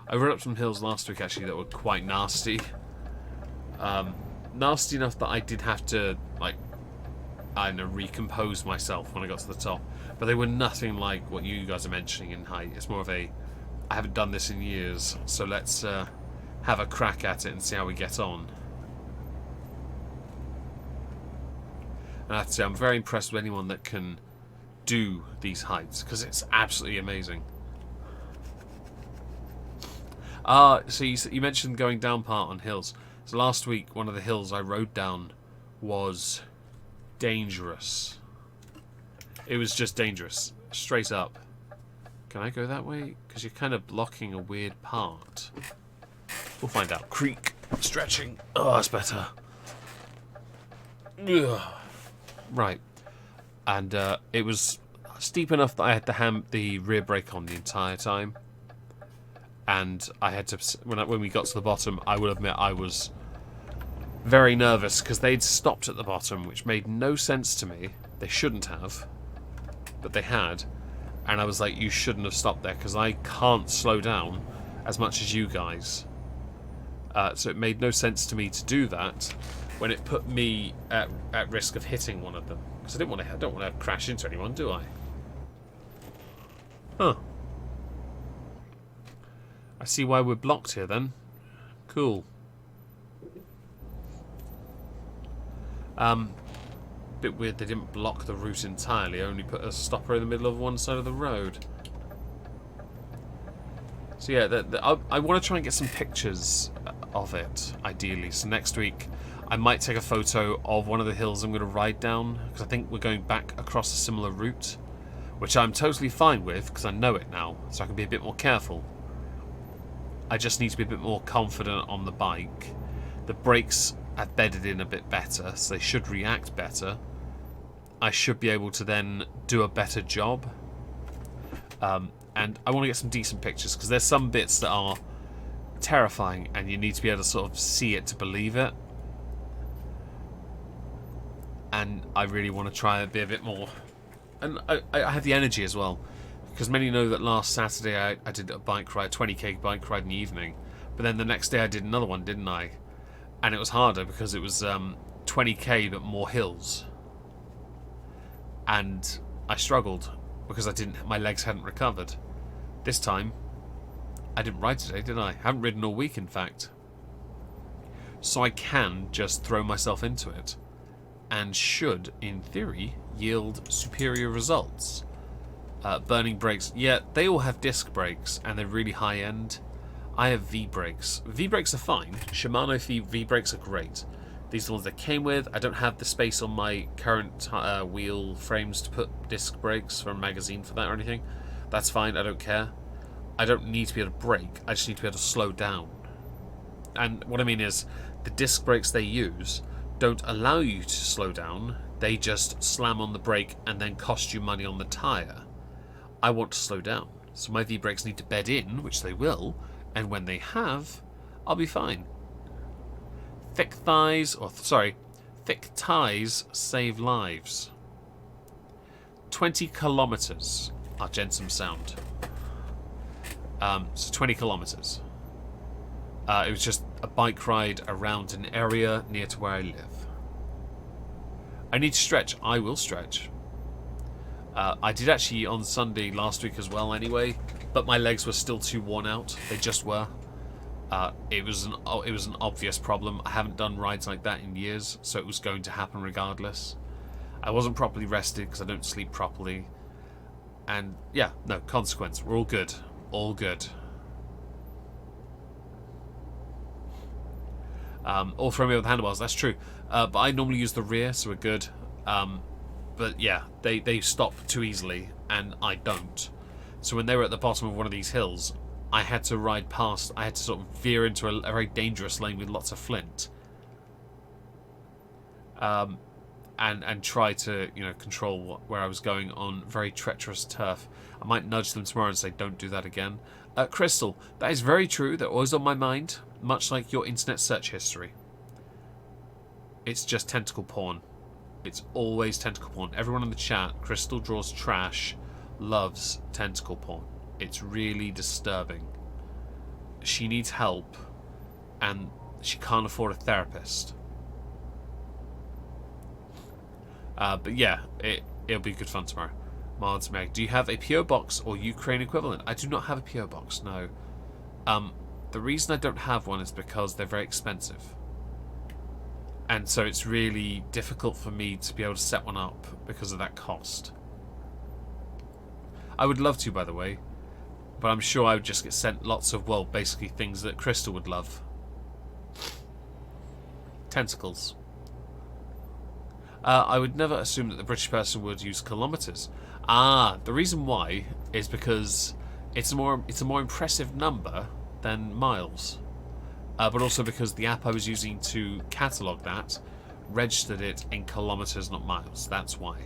I rode up some hills last week actually that were quite nasty. Nasty enough that I did have to, like, I don't know, recompose myself when I got to the top. But they were nothing like what you guys are mentioning in height. It's more of a, I haven't done this in years, so let's have a crack at it and see how we get on. And I have to say, I'm very impressed with anyone that can do these heights, because it's absolutely amazing. So you mentioned going down part on hills. So last week, one of the hills I rode down was dangerous. It was just dangerous. Straight up. Can I go that way? Because you're kind of blocking a weird part. We'll find out. Creak. Stretching. Oh, that's better. Ugh. Right. And it was steep enough that I had to ham the rear brake on the entire time. And I had to, when we got to the bottom, I will admit I was very nervous because they'd stopped at the bottom, which made no sense to me. They shouldn't have, but they had. And I was like, you shouldn't have stopped there because I can't slow down as much as you guys. So it made no sense to me to do that when it put me at risk of hitting one of them. Because I don't want to crash into anyone, do I? Huh. I see why we're blocked here then. Cool. Bit weird they didn't block the route entirely, only put a stopper in the middle of one side of the road. So yeah, I want to try and get some pictures of it, ideally. So next week, I might take a photo of one of the hills I'm going to ride down, because I think we're going back across a similar route, which I'm totally fine with, because I know it now, so I can be a bit more careful. I just need to be a bit more confident on the bike. The brakes have bedded in a bit better, so they should react better. I should be able to then do a better job. And I want to get some decent pictures, because there's some bits that are terrifying and you need to be able to sort of see it to believe it. And I really want to try and be a bit more. And I have the energy as well, because many know that last Saturday I did a bike ride, 20k bike ride in the evening, but then the next day I did another one, didn't I? And it was harder because it was 20k but more hills, and I struggled because my legs hadn't recovered. This time I didn't ride today, did I? I haven't ridden all week, in fact, so I can just throw myself into it and should, in theory, yield superior results. Burning brakes, yeah, they all have disc brakes and they're really high end. I have V brakes. V brakes are fine. Shimano V brakes are great. These are the ones that came with. I don't have the space on my current wheel frames to put disc brakes for a magazine for that or anything. That's fine, I don't care. I don't need to be able to brake, I just need to be able to slow down. And what I mean is, the disc brakes they use don't allow you to slow down, they just slam on the brake and then cost you money on the tyre. I want to slow down, so my V-brakes need to bed in, which they will, and when they have, I'll be fine. Thick ties save lives. 20 kilometres, our Jensen sound. So 20 kilometres. It was just a bike ride around an area near to where I live. I need to stretch. I will stretch. I did actually on Sunday last week as well anyway, but my legs were still too worn out. They just were. It was an obvious problem. I haven't done rides like that in years, so it was going to happen regardless. I wasn't properly rested because I don't sleep properly. And yeah, no, consequence. We're all good. All good. All throw me over the handlebars, that's true. But I normally use the rear, so we're good. But yeah, they stop too easily, and I don't. So when they were at the bottom of one of these hills, I had to ride past, I had to sort of veer into a very dangerous lane with lots of flint. And try to, control where I was going on very treacherous turf. I might nudge them tomorrow and say, don't do that again. Crystal, that is very true. They're always on my mind, much like your internet search history. It's just tentacle porn. It's always tentacle porn. Everyone in the chat, Crystal Draws Trash, loves tentacle porn. It's really disturbing. She needs help, and she can't afford a therapist. But yeah, it'll be good fun tomorrow. Mards Meg, do you have a PO box or Ukraine equivalent? I do not have a PO box, no. The reason I don't have one is because they're very expensive. And so it's really difficult for me to be able to set one up because of that cost. I would love to, by the way, but I'm sure I would just get sent lots of, well, basically things that Crystal would love. Tentacles. I would never assume that the British person would use kilometres. The reason why is because it's a more impressive number than miles. But also because the app I was using to catalogue that registered it in kilometres, not miles. That's why.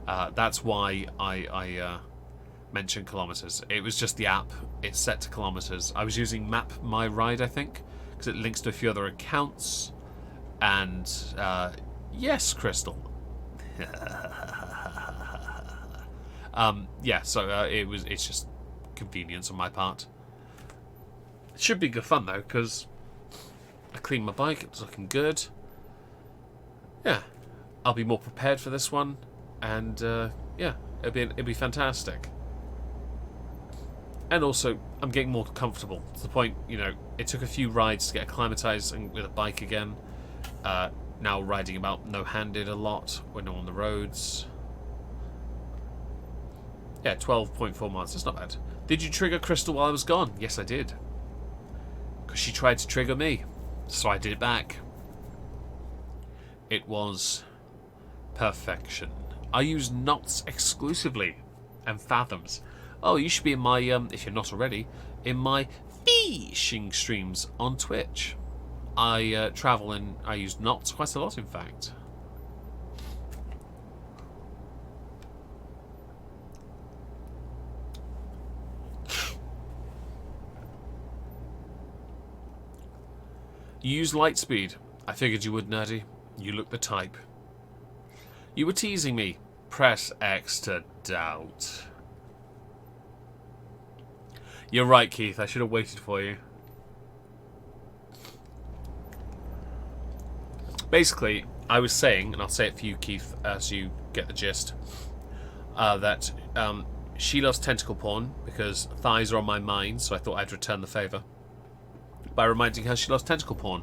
That's why I mentioned kilometres. It was just the app. It's set to kilometres. I was using Map My Ride, I think, because it links to a few other accounts. And yes, Crystal. Yeah, so it's just convenience on my part. It should be good fun though, because I cleaned my bike, it's looking good. Yeah, I'll be more prepared for this one, and yeah, it'll be fantastic. And also, I'm getting more comfortable. To the point, you know, it took a few rides to get acclimatized with a bike again. Now riding about no-handed a lot when I'm on the roads. Yeah, 12.4 miles. That's not bad. Did you trigger Crystal while I was gone? Yes, I did. Because she tried to trigger me. So I did it back. It was perfection. I use knots exclusively. And fathoms. Oh, you should be in my, if you're not already, in my fishing streams on Twitch. I travel and I use knots quite a lot, in fact. You use lightspeed. I figured you would, nerdy. You look the type. You were teasing me. Press X to doubt. You're right, Keith. I should have waited for you. Basically, I was saying, and I'll say it for you, Keith, as you get the gist, that she loves tentacle porn because thighs are on my mind, so I thought I'd return the favour by reminding her she loves tentacle porn,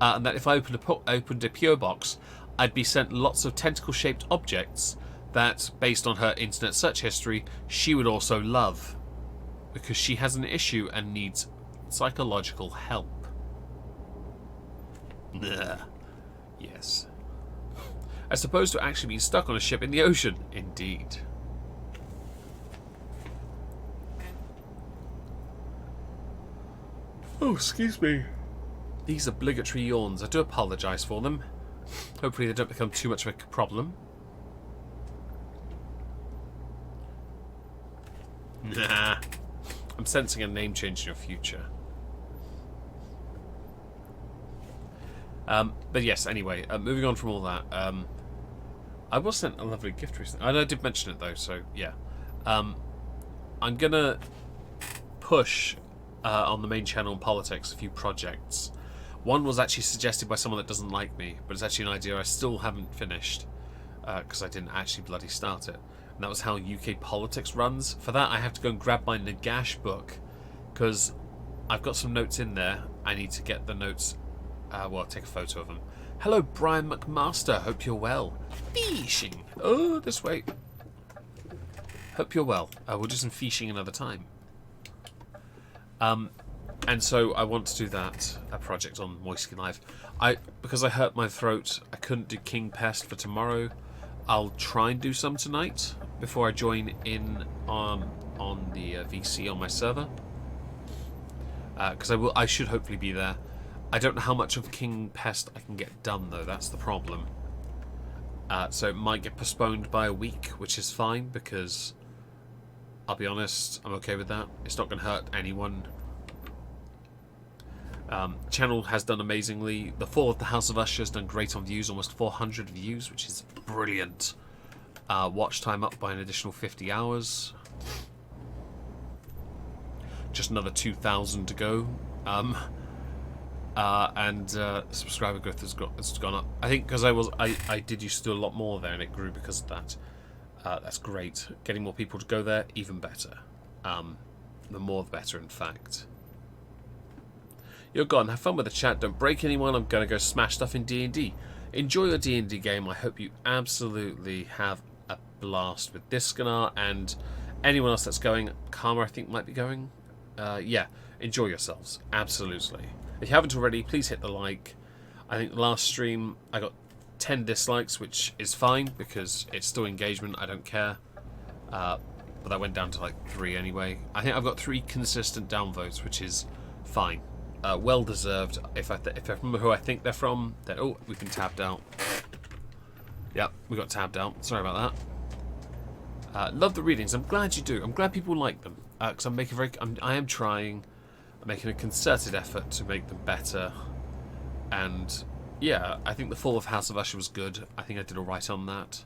and that if I opened a PO box, I'd be sent lots of tentacle-shaped objects that, based on her internet search history, she would also love because she has an issue and needs psychological help. Ugh. Yes. As opposed to actually being stuck on a ship in the ocean. Indeed. Oh, excuse me. These obligatory yawns. I do apologise for them. Hopefully they don't become too much of a problem. Nah. I'm sensing a name change in your future. But yes, anyway, moving on from all that, I was sent a lovely gift recently. I did mention it though, so yeah. I'm gonna push on the main channel on politics a few projects. One was actually suggested by someone that doesn't like me, but it's actually an idea I still haven't finished because I didn't actually bloody start it. And that was how UK politics runs. For that, I have to go and grab my Nagash book because I've got some notes in there. I need to get the notes. Well, take a photo of them. Hello, Brian McMaster. Hope you're well. Fishing. Oh, this way. Hope you're well. We'll do some fishing another time. And so I want to do that project on Moisky Live. Because I hurt my throat, I couldn't do King Pest for tomorrow. I'll try and do some tonight before I join in on the VC on my server. Because I should hopefully be there. I don't know how much of King Pest I can get done though. That's the problem. So it might get postponed by a week, which is fine because I'll be honest, I'm okay with that. It's not going to hurt anyone. Channel has done amazingly. The Fall of the House of Usher has done great on views, almost 400 views, which is brilliant. Watch time up by an additional 50 hours. Just another 2,000 to go. And subscriber growth has gone up. I think because I did used to do a lot more there, and it grew because of that. That's great. Getting more people to go there, even better. The more the better, in fact. You're gone. Have fun with the chat. Don't break anyone. I'm going to go smash stuff in D&D. Enjoy your D&D game. I hope you absolutely have a blast with Discanar and anyone else that's going. Karma, I think, might be going. Yeah, enjoy yourselves. Absolutely. If you haven't already, please hit the like. I think the last stream I got 10 dislikes, which is fine because it's still engagement. I don't care. But that went down to like 3 anyway. I think I've got 3 consistent downvotes, which is fine. Well deserved. If I remember who I think they're from, then oh, we've been tabbed out. Yep, we got tabbed out. Sorry about that. Love the readings. I'm glad you do. I'm glad people like them because I am trying. I'm making a concerted effort to make them better. And yeah, I think the Fall of House of Usher was good. I think I did alright on that.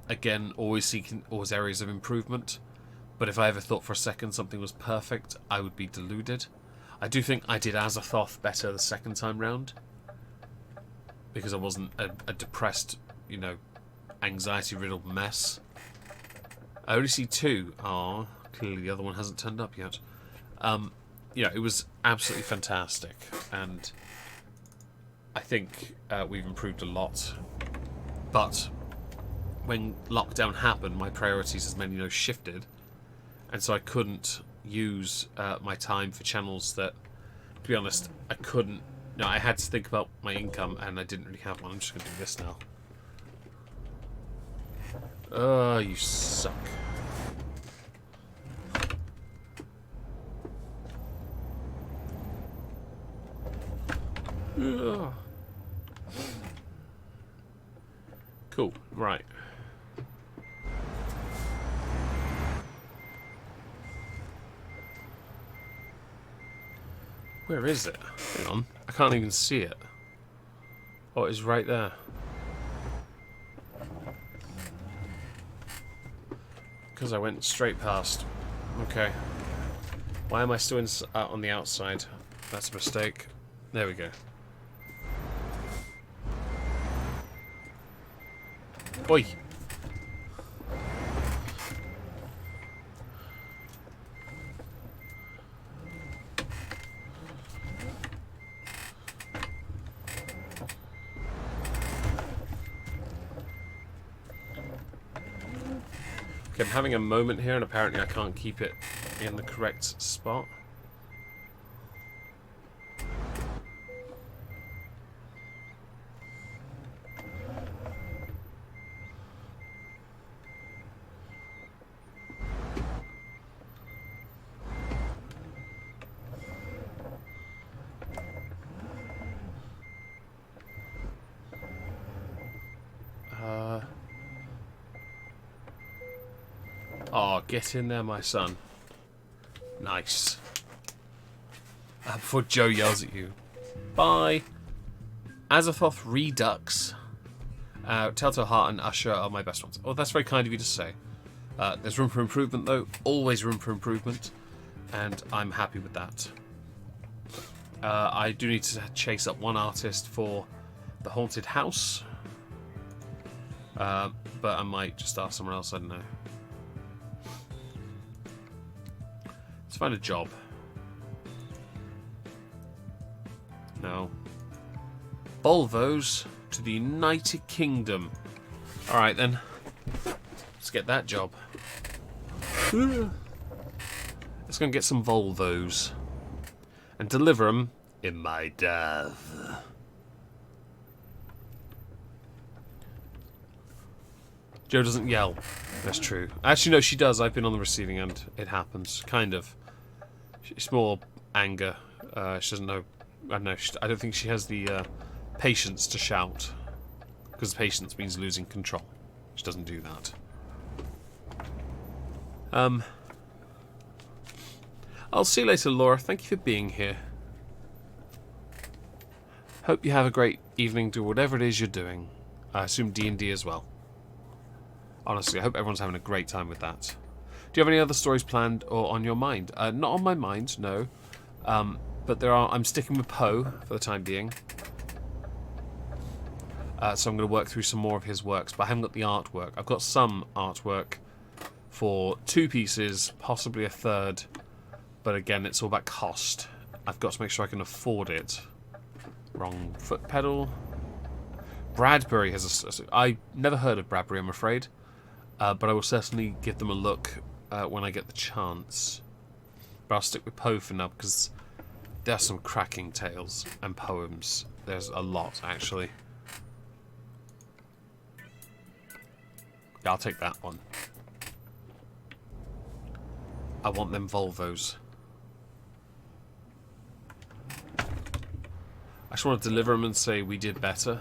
Again, always areas of improvement. But if I ever thought for a second something was perfect, I would be deluded. I do think I did Azathoth better the second time round. Because I wasn't a depressed, you know, anxiety-riddled mess. I only see 2. Aww, Clearly the other one hasn't turned up yet. Yeah, it was absolutely fantastic, and I think we've improved a lot. But when lockdown happened, my priorities, as many know, shifted, and so I couldn't use my time for channels that, to be honest, I couldn't. No, I had to think about my income, and I didn't really have one. I'm just going to do this now. Oh, you suck. Ugh. Cool, right. Where is it? Hang on. I can't even see it. Oh, it's right there. Because I went straight past. Okay. Why am I still on the outside? That's a mistake. There we go. Oi! Okay, I'm having a moment here, and apparently I can't keep it in the correct spot. Oh, get in there, my son. Nice. Before Joe yells at you. Bye. Azathoth Redux. Telltale Heart and Usher are my best ones. Oh, that's very kind of you to say. There's room for improvement, though. Always room for improvement. And I'm happy with that. I do need to chase up one artist for the Haunted House. But I might just ask someone else, I don't know. Let's find a job. No. Volvos to the United Kingdom. Alright then. Let's get that job. Let's go and get some Volvos. And deliver them in my death. Joe doesn't yell. That's true. Actually, no, she does. I've been on the receiving end. It happens. Kind of. It's more anger. She doesn't know. I don't know. I don't think she has the patience to shout. Because patience means losing control. She doesn't do that. I'll see you later, Laura. Thank you for being here. Hope you have a great evening to whatever it is you're doing. I assume D&D as well. Honestly, I hope everyone's having a great time with that. Do you have any other stories planned or on your mind? Not on my mind, no. But there are. I'm sticking with Poe for the time being. So I'm going to work through some more of his works, but I haven't got the artwork. I've got some artwork for 2 pieces, possibly a third. But again, it's all about cost. I've got to make sure I can afford it. Wrong foot pedal. Bradbury has a... I never heard of Bradbury, I'm afraid. But I will certainly give them a look when I get the chance. But I'll stick with Poe for now, because there are some cracking tales and poems. There's a lot, actually. Yeah, I'll take that one. I want them Volvos. I just want to deliver them and say we did better.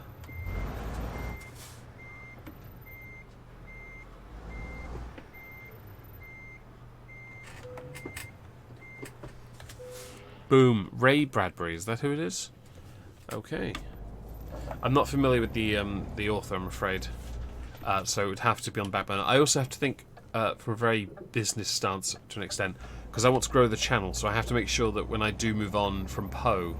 Boom. Ray Bradbury, is that who it is? Okay. I'm not familiar with the author, I'm afraid. So it would have to be on back burner. I also have to think from a very business stance to an extent, because I want to grow the channel, so I have to make sure that when I do move on from Poe,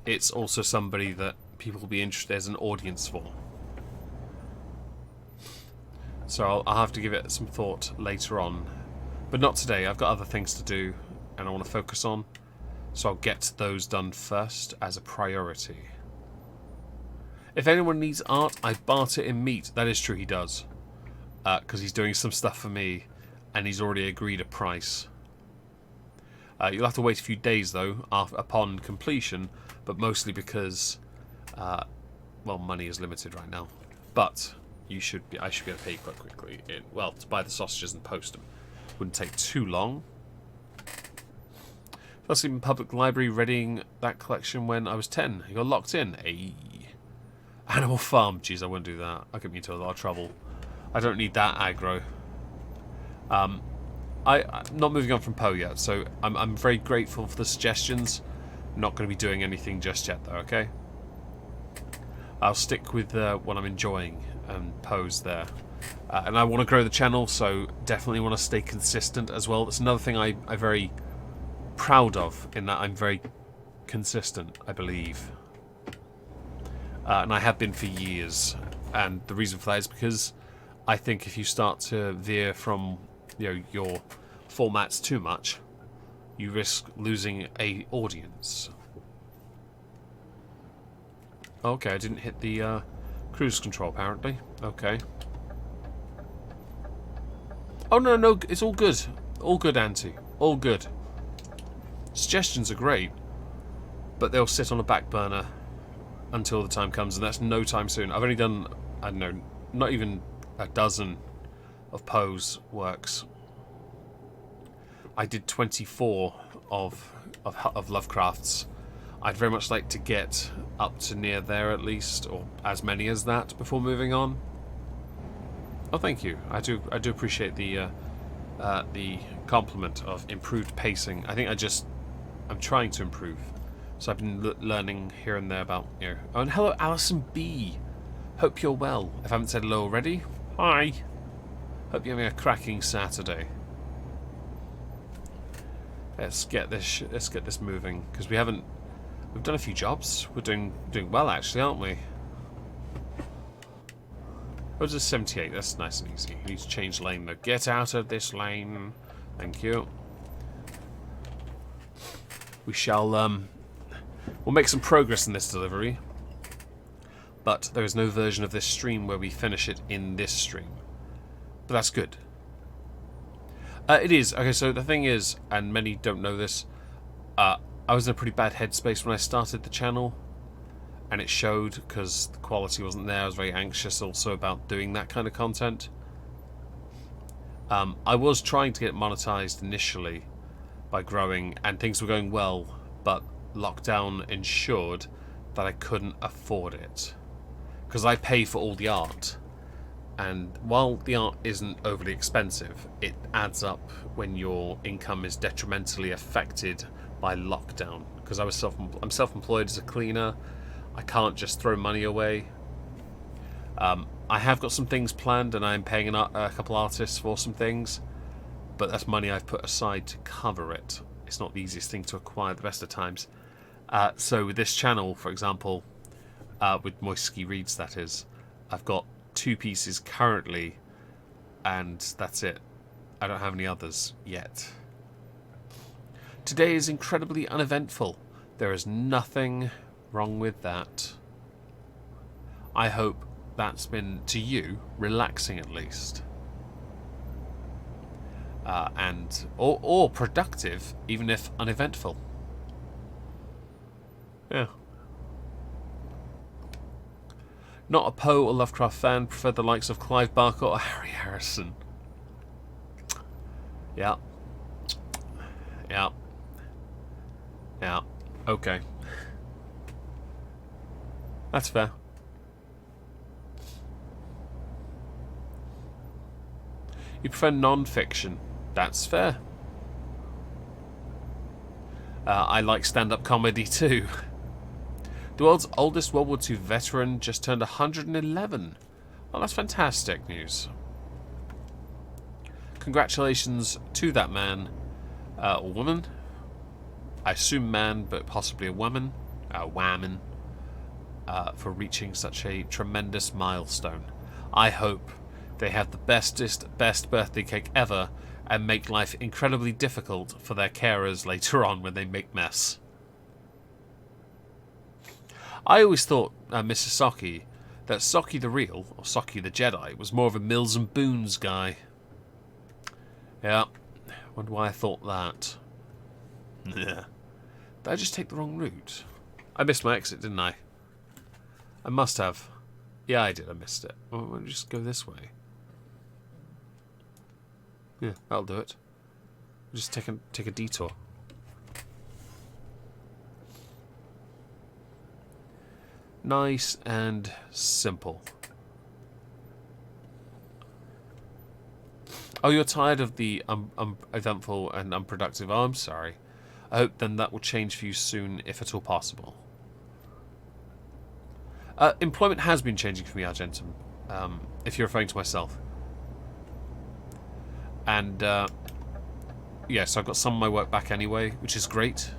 it's also somebody that people will be interested, there's an audience for. So I'll have to give it some thought later on. But not today. I've got other things to do and I want to focus on. So I'll get those done first as a priority. If anyone needs art, I barter in meat. That is true, he does. Because he's doing some stuff for me and he's already agreed a price. You'll have to wait a few days, though, upon completion, but mostly because, well, money is limited right now. But I should be able to pay you quite quickly. Well, to buy the sausages and post them. Wouldn't take too long. First in public library readying that collection when I was 10. You got locked in. Animal Farm. Jeez, I wouldn't do that. I'll get me into a lot of trouble. I don't need that aggro. I'm not moving on from Poe yet, so I'm very grateful for the suggestions. Not going to be doing anything just yet, though, okay? I'll stick with what I'm enjoying and Poe's there. And I want to grow the channel, so definitely want to stay consistent as well. That's another thing I'm very proud of, in that I'm very consistent, I believe. And I have been for years. And the reason for that is because I think if you start to veer from your formats too much, you risk losing a audience. Okay, I didn't hit the cruise control apparently. Okay. Oh no, it's all good. All good, Auntie. All good. Suggestions are great, but they'll sit on a back burner until the time comes, and that's no time soon. I've only done, I don't know, not even a dozen of Poe's works. I did 24 of Lovecraft's. I'd very much like to get up to near there at least, or as many as that before moving on. Oh, thank you. I do appreciate the compliment of improved pacing. I think I'm trying to improve. So I've been learning here and there about, Oh, and hello, Alison B. Hope you're well. If I haven't said hello already, hi. Hope you're having a cracking Saturday. Let's get this moving, because we've done a few jobs. We're doing well actually, aren't we? Oh, it's a 78. That's nice and easy. We need to change lane though. Get out of this lane. Thank you. We shall we'll make some progress in this delivery. But there is no version of this stream where we finish it in this stream. But that's good. It is. Okay, so the thing is, and many don't know this, I was in a pretty bad headspace when I started the channel. And it showed because the quality wasn't there. I was very anxious also about doing that kind of content. I was trying to get it monetized initially by growing, and things were going well, but lockdown ensured that I couldn't afford it. Because I pay for all the art. And while the art isn't overly expensive, it adds up when your income is detrimentally affected by lockdown. Because I'm self-employed as a cleaner. I can't just throw money away. I have got some things planned, and I'm paying a couple artists for some things, but that's money I've put aside to cover it. It's not the easiest thing to acquire the best of times. So with this channel, for example, with Moisky Reads, that is, I've got 2 pieces currently, and that's it. I don't have any others yet. Today is incredibly uneventful. There is nothing wrong with that. I hope that's been, to you, relaxing at least. Or productive, even if uneventful. Yeah. Not a Poe or Lovecraft fan, prefer the likes of Clive Barker or Harry Harrison. Yeah. Yeah. Yeah. Okay. That's fair. You prefer non-fiction. That's fair. I like stand-up comedy too. The world's oldest World War II veteran just turned 111. Well, that's fantastic news. Congratulations to that man, or woman. I assume man, but possibly a woman. Whammon. For reaching such a tremendous milestone. I hope they have the best birthday cake ever, and make life incredibly difficult for their carers later on when they make mess. I always thought, Mrs. Saki, that Saki the Real, or Saki the Jedi, was more of a Mills and Boons guy. Yeah, wonder why I thought that. Yeah. Did I just take the wrong route? I missed my exit, didn't I? I must have. Yeah, I did. I missed it. Well, why don't we just go this way? Yeah, that'll do it. We'll just take a detour. Nice and simple. Oh, you're tired of the uneventful and unproductive. Oh, I'm sorry. I hope then that will change for you soon, if at all possible. Employment has been changing for me, Argentum, if you're referring to myself. And, yeah, so I've got some of my work back anyway, which is great.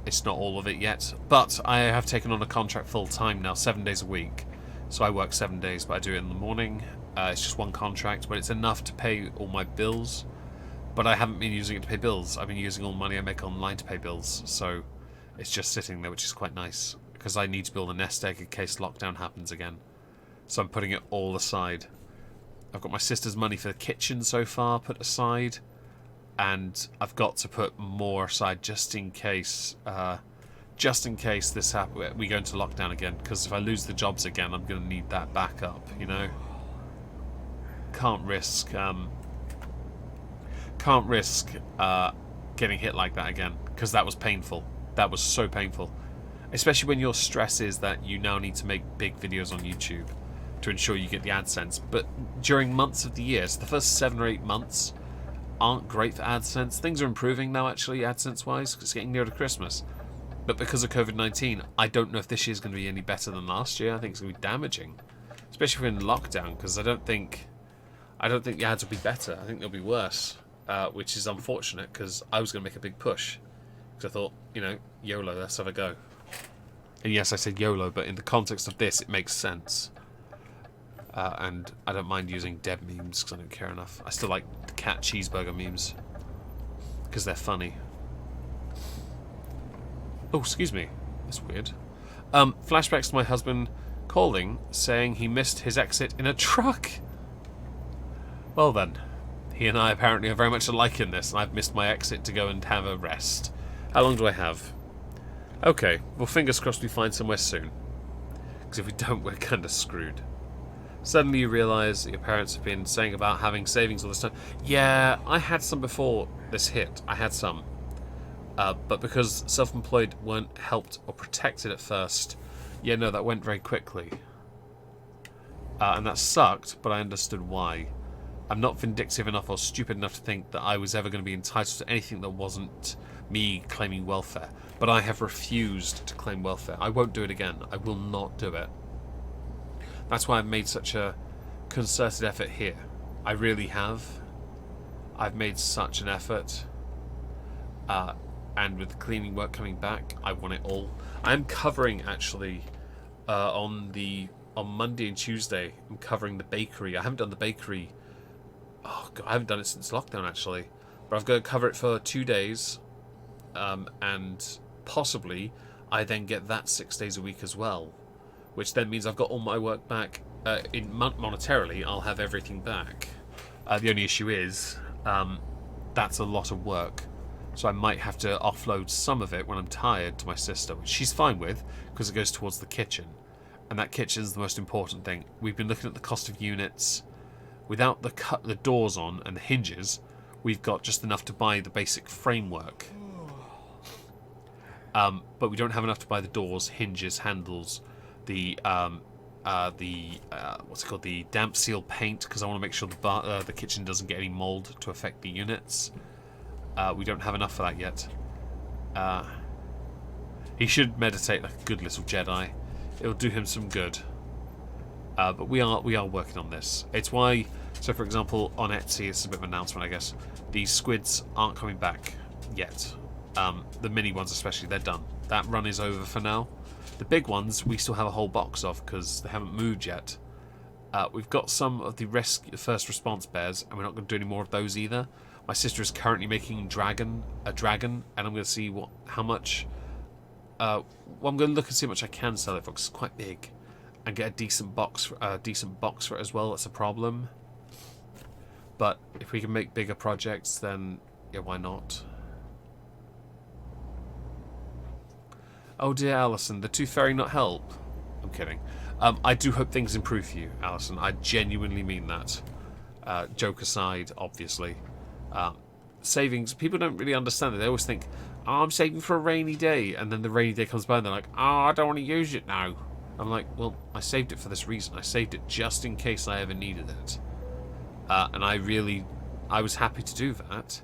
It's not all of it yet. But I have taken on a contract full-time now, 7 days a week. So I work 7 days, but I do it in the morning. It's just one contract, but it's enough to pay all my bills. But I haven't been using it to pay bills. I've been using all the money I make online to pay bills. So it's just sitting there, which is quite nice. Because I need to build a nest egg in case lockdown happens again. So I'm putting it all aside. I've got my sister's money for the kitchen so far put aside. And I've got to put more aside just in case this we go into lockdown again. Because if I lose the jobs again, I'm going to need that backup, you know. Can't risk getting hit like that again, because that was painful. That was so painful, especially when your stress is that you now need to make big videos on YouTube to ensure you get the AdSense. But during months of the year, so the first 7 or 8 months aren't great for AdSense. Things are improving now, actually, AdSense wise, because it's getting near to Christmas. But because of COVID-19, I don't know if this year's going to be any better than last year. I think it's going to be damaging, especially if we're in lockdown, because I don't think the ads will be better. I think they'll be worse, which is unfortunate, because I was going to make a big push. Because I thought, you know, YOLO, let's have a go. And yes, I said YOLO, but in the context of this, it makes sense. And I don't mind using dead memes, because I don't care enough. I still like the cat cheeseburger memes, because they're funny. Oh, excuse me. That's weird. Flashbacks to my husband calling, saying he missed his exit in a truck. Well then, he and I apparently are very much alike in this, and I've missed my exit to go and have a rest. How long do I have? Okay, well, fingers crossed we find somewhere soon. Because if we don't, we're kind of screwed. Suddenly you realise that your parents have been saying about having savings all this time. Yeah, I had some before this hit. I had some. But because self-employed weren't helped or protected at first, yeah, no, that went very quickly. And that sucked, but I understood why. I'm not vindictive enough or stupid enough to think that I was ever going to be entitled to anything that wasn't me claiming welfare. But I have refused to claim welfare. I won't do it again. I will not do it. That's why I've made such a concerted effort here. I really have. I've made such an effort. And with the cleaning work coming back, I want it all. I'm covering, actually, on Monday and Tuesday, I'm covering the bakery. I haven't done the bakery. Oh, God, I haven't done it since lockdown, actually. But I've got to cover it for 2 days. And possibly, I then get that 6 days a week as well. Which then means I've got all my work back. Monetarily, I'll have everything back. The only issue is, that's a lot of work. So I might have to offload some of it when I'm tired to my sister, which she's fine with, because it goes towards the kitchen. And that kitchen is the most important thing. We've been looking at the cost of units. Without the doors on and the hinges, we've got just enough to buy the basic framework. But we don't have enough to buy the doors, hinges, handles, the what's it called, the damp seal paint, because I want to make sure the kitchen doesn't get any mold to affect the units. We don't have enough for that yet. He should meditate like a good little Jedi. It'll do him some good. But we are working on this. It's why, so for example, on Etsy, it's a bit of an announcement, I guess. These squids aren't coming back yet. The mini ones especially, they're done. That run is over for now. The big ones, we still have a whole box of because they haven't moved yet. We've got some of the first response bears, and we're not going to do any more of those either. My sister is currently making a dragon, and I'm going to see how much. Well, I'm going to look and see how much I can sell it for, because it's quite big, and get a decent box for it as well. That's a problem. But if we can make bigger projects, then yeah, why not? Oh dear, Alison, the tooth fairy not help? I'm kidding. I do hope things improve for you, Alison. I genuinely mean that. Joke aside, obviously. Savings, people don't really understand it. They always think, oh, I'm saving for a rainy day. And then the rainy day comes by and they're like, oh, I don't want to use it now. I'm like, well, I saved it for this reason. I saved it just in case I ever needed it. And I was happy to do that.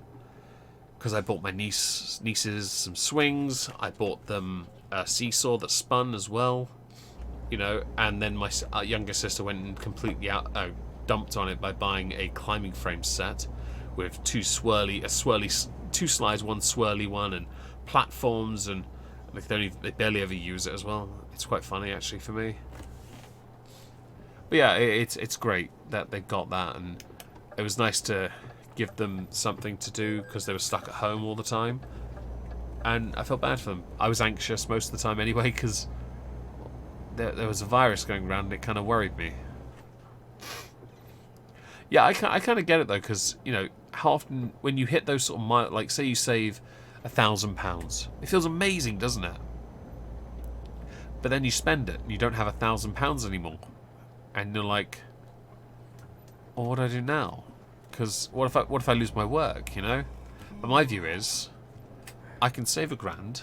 Because I bought my nieces some swings. I bought them a seesaw that spun as well. You know, and then my younger sister went and completely dumped on it by buying a climbing frame set with two slides, one swirly one, and platforms, and they barely ever use it as well. It's quite funny actually for me. But yeah, it's great that they've got that, and it was nice to give them something to do because they were stuck at home all the time, and I felt bad for them. I was anxious most of the time anyway because there was a virus going around and it kind of worried me. Yeah, I kind of get it though, because you know how often when you hit those sort of like say you save £1,000, it feels amazing, doesn't it? But then you spend it and you don't have £1,000 anymore, and you're like, well, what do I do now? Because what if I lose my work? You know. But my view is, I can save £1,000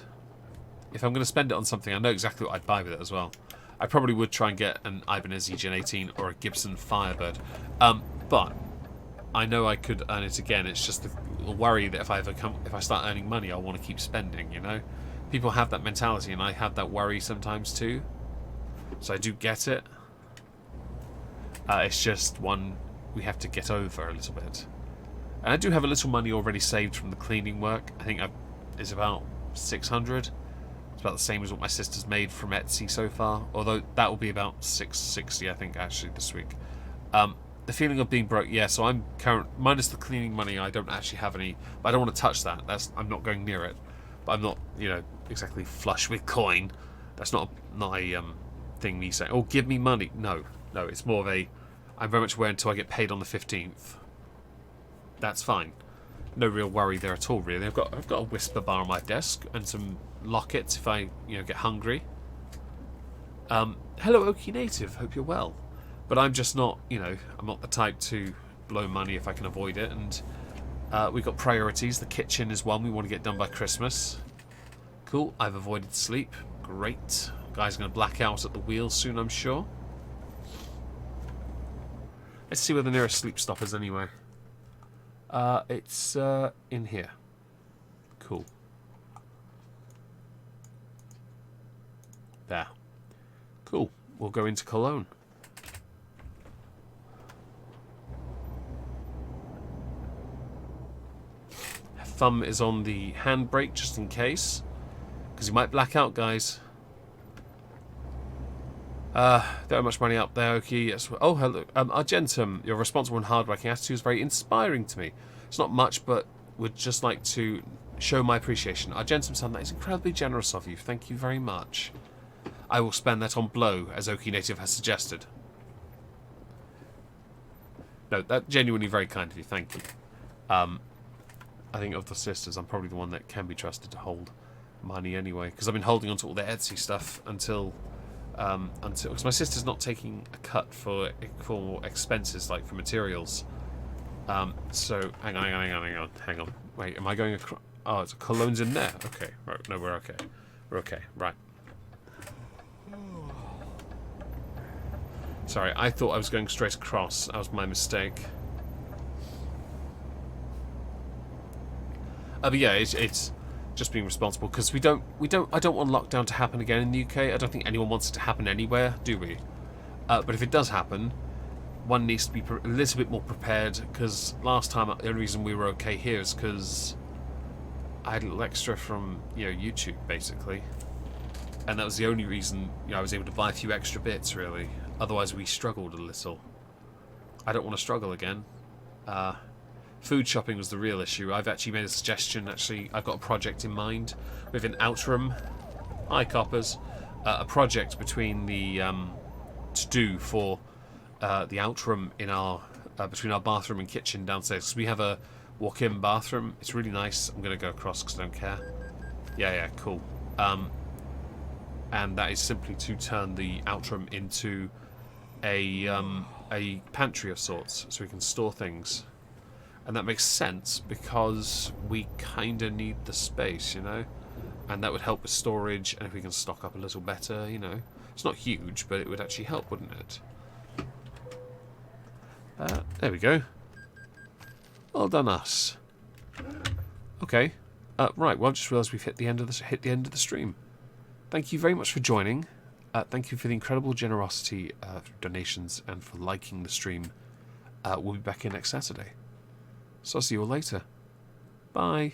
if I'm going to spend it on something. I know exactly what I'd buy with it as well. I probably would try and get an Ibanez Gen 18 or a Gibson Firebird, but I know I could earn it again. It's just the worry that if I start earning money, I'll want to keep spending. You know, people have that mentality, and I have that worry sometimes too. So I do get it. It's just one we have to get over a little bit. And I do have a little money already saved from the cleaning work. I think it's about 600. It's about the same as what my sister's made from Etsy so far, although that will be about 660 I think actually this week. The feeling of being broke, yeah, so I'm minus the cleaning money. I don't actually have any, but I don't want to touch that. I'm not going near it. But I'm not, you know, exactly flush with coin. That's not a thing me saying, oh, give me money. No, it's more of a, I'm very much aware until I get paid on the 15th. That's fine. No real worry there at all, really. I've got a whisper bar on my desk and some lockets if I, you know, get hungry. Hello, Okie Native. Hope you're well. But I'm just not, you know, I'm not the type to blow money if I can avoid it. And we've got priorities. The kitchen is one we want to get done by Christmas. Cool. I've avoided sleep. Great. Guy's going to black out at the wheel soon, I'm sure. Let's see where the nearest sleep stop is anyway. It's in here. Cool. There. Cool. We'll go into Cologne. Thumb is on the handbrake just in case, because you might black out, guys. Don't have much money up there, Okie. Yes. Oh, hello. Argentum, your responsible and hard-working attitude is very inspiring to me. It's not much, but would just like to show my appreciation. Argentum, son, that is incredibly generous of you. Thank you very much. I will spend that on blow, as Okie Native has suggested. No, that's genuinely very kind of you. Thank you. I think of the sisters, I'm probably the one that can be trusted to hold money anyway, because I've been holding on to all their Etsy stuff until because my sister's not taking a cut for expenses like for materials. So hang on. Wait, am I going across? Oh, it's Cologne's in there. Okay, right. No, we're okay. We're okay. Right. Sorry, I thought I was going straight across. That was my mistake. But yeah, it's just being responsible, because I don't want lockdown to happen again in the UK. I don't think anyone wants it to happen anywhere, do we? But if it does happen, one needs to be a little bit more prepared, because last time the only reason we were okay here is because I had a little extra from, you know, YouTube basically, and that was the only reason, you know, I was able to buy a few extra bits really. Otherwise we struggled a little. I don't want to struggle again. Food shopping was the real issue. I've actually made a suggestion. Actually, I've got a project in mind with an outroom. Hi, coppers. A project between the to do for the outroom in our between our bathroom and kitchen downstairs. 'Cause we have a walk-in bathroom. It's really nice. I'm gonna go across because I don't care. Yeah, cool. And that is simply to turn the outroom into a pantry of sorts, so we can store things. And that makes sense because we kind of need the space, you know? And that would help with storage, and if we can stock up a little better, you know? It's not huge, but it would actually help, wouldn't it? There we go. Well done, us. Okay. Right, well, I just realised we've hit the end of the stream. Thank you very much for joining. Thank you for the incredible generosity of donations and for liking the stream. We'll be back here next Saturday. So I'll see you all later. Bye.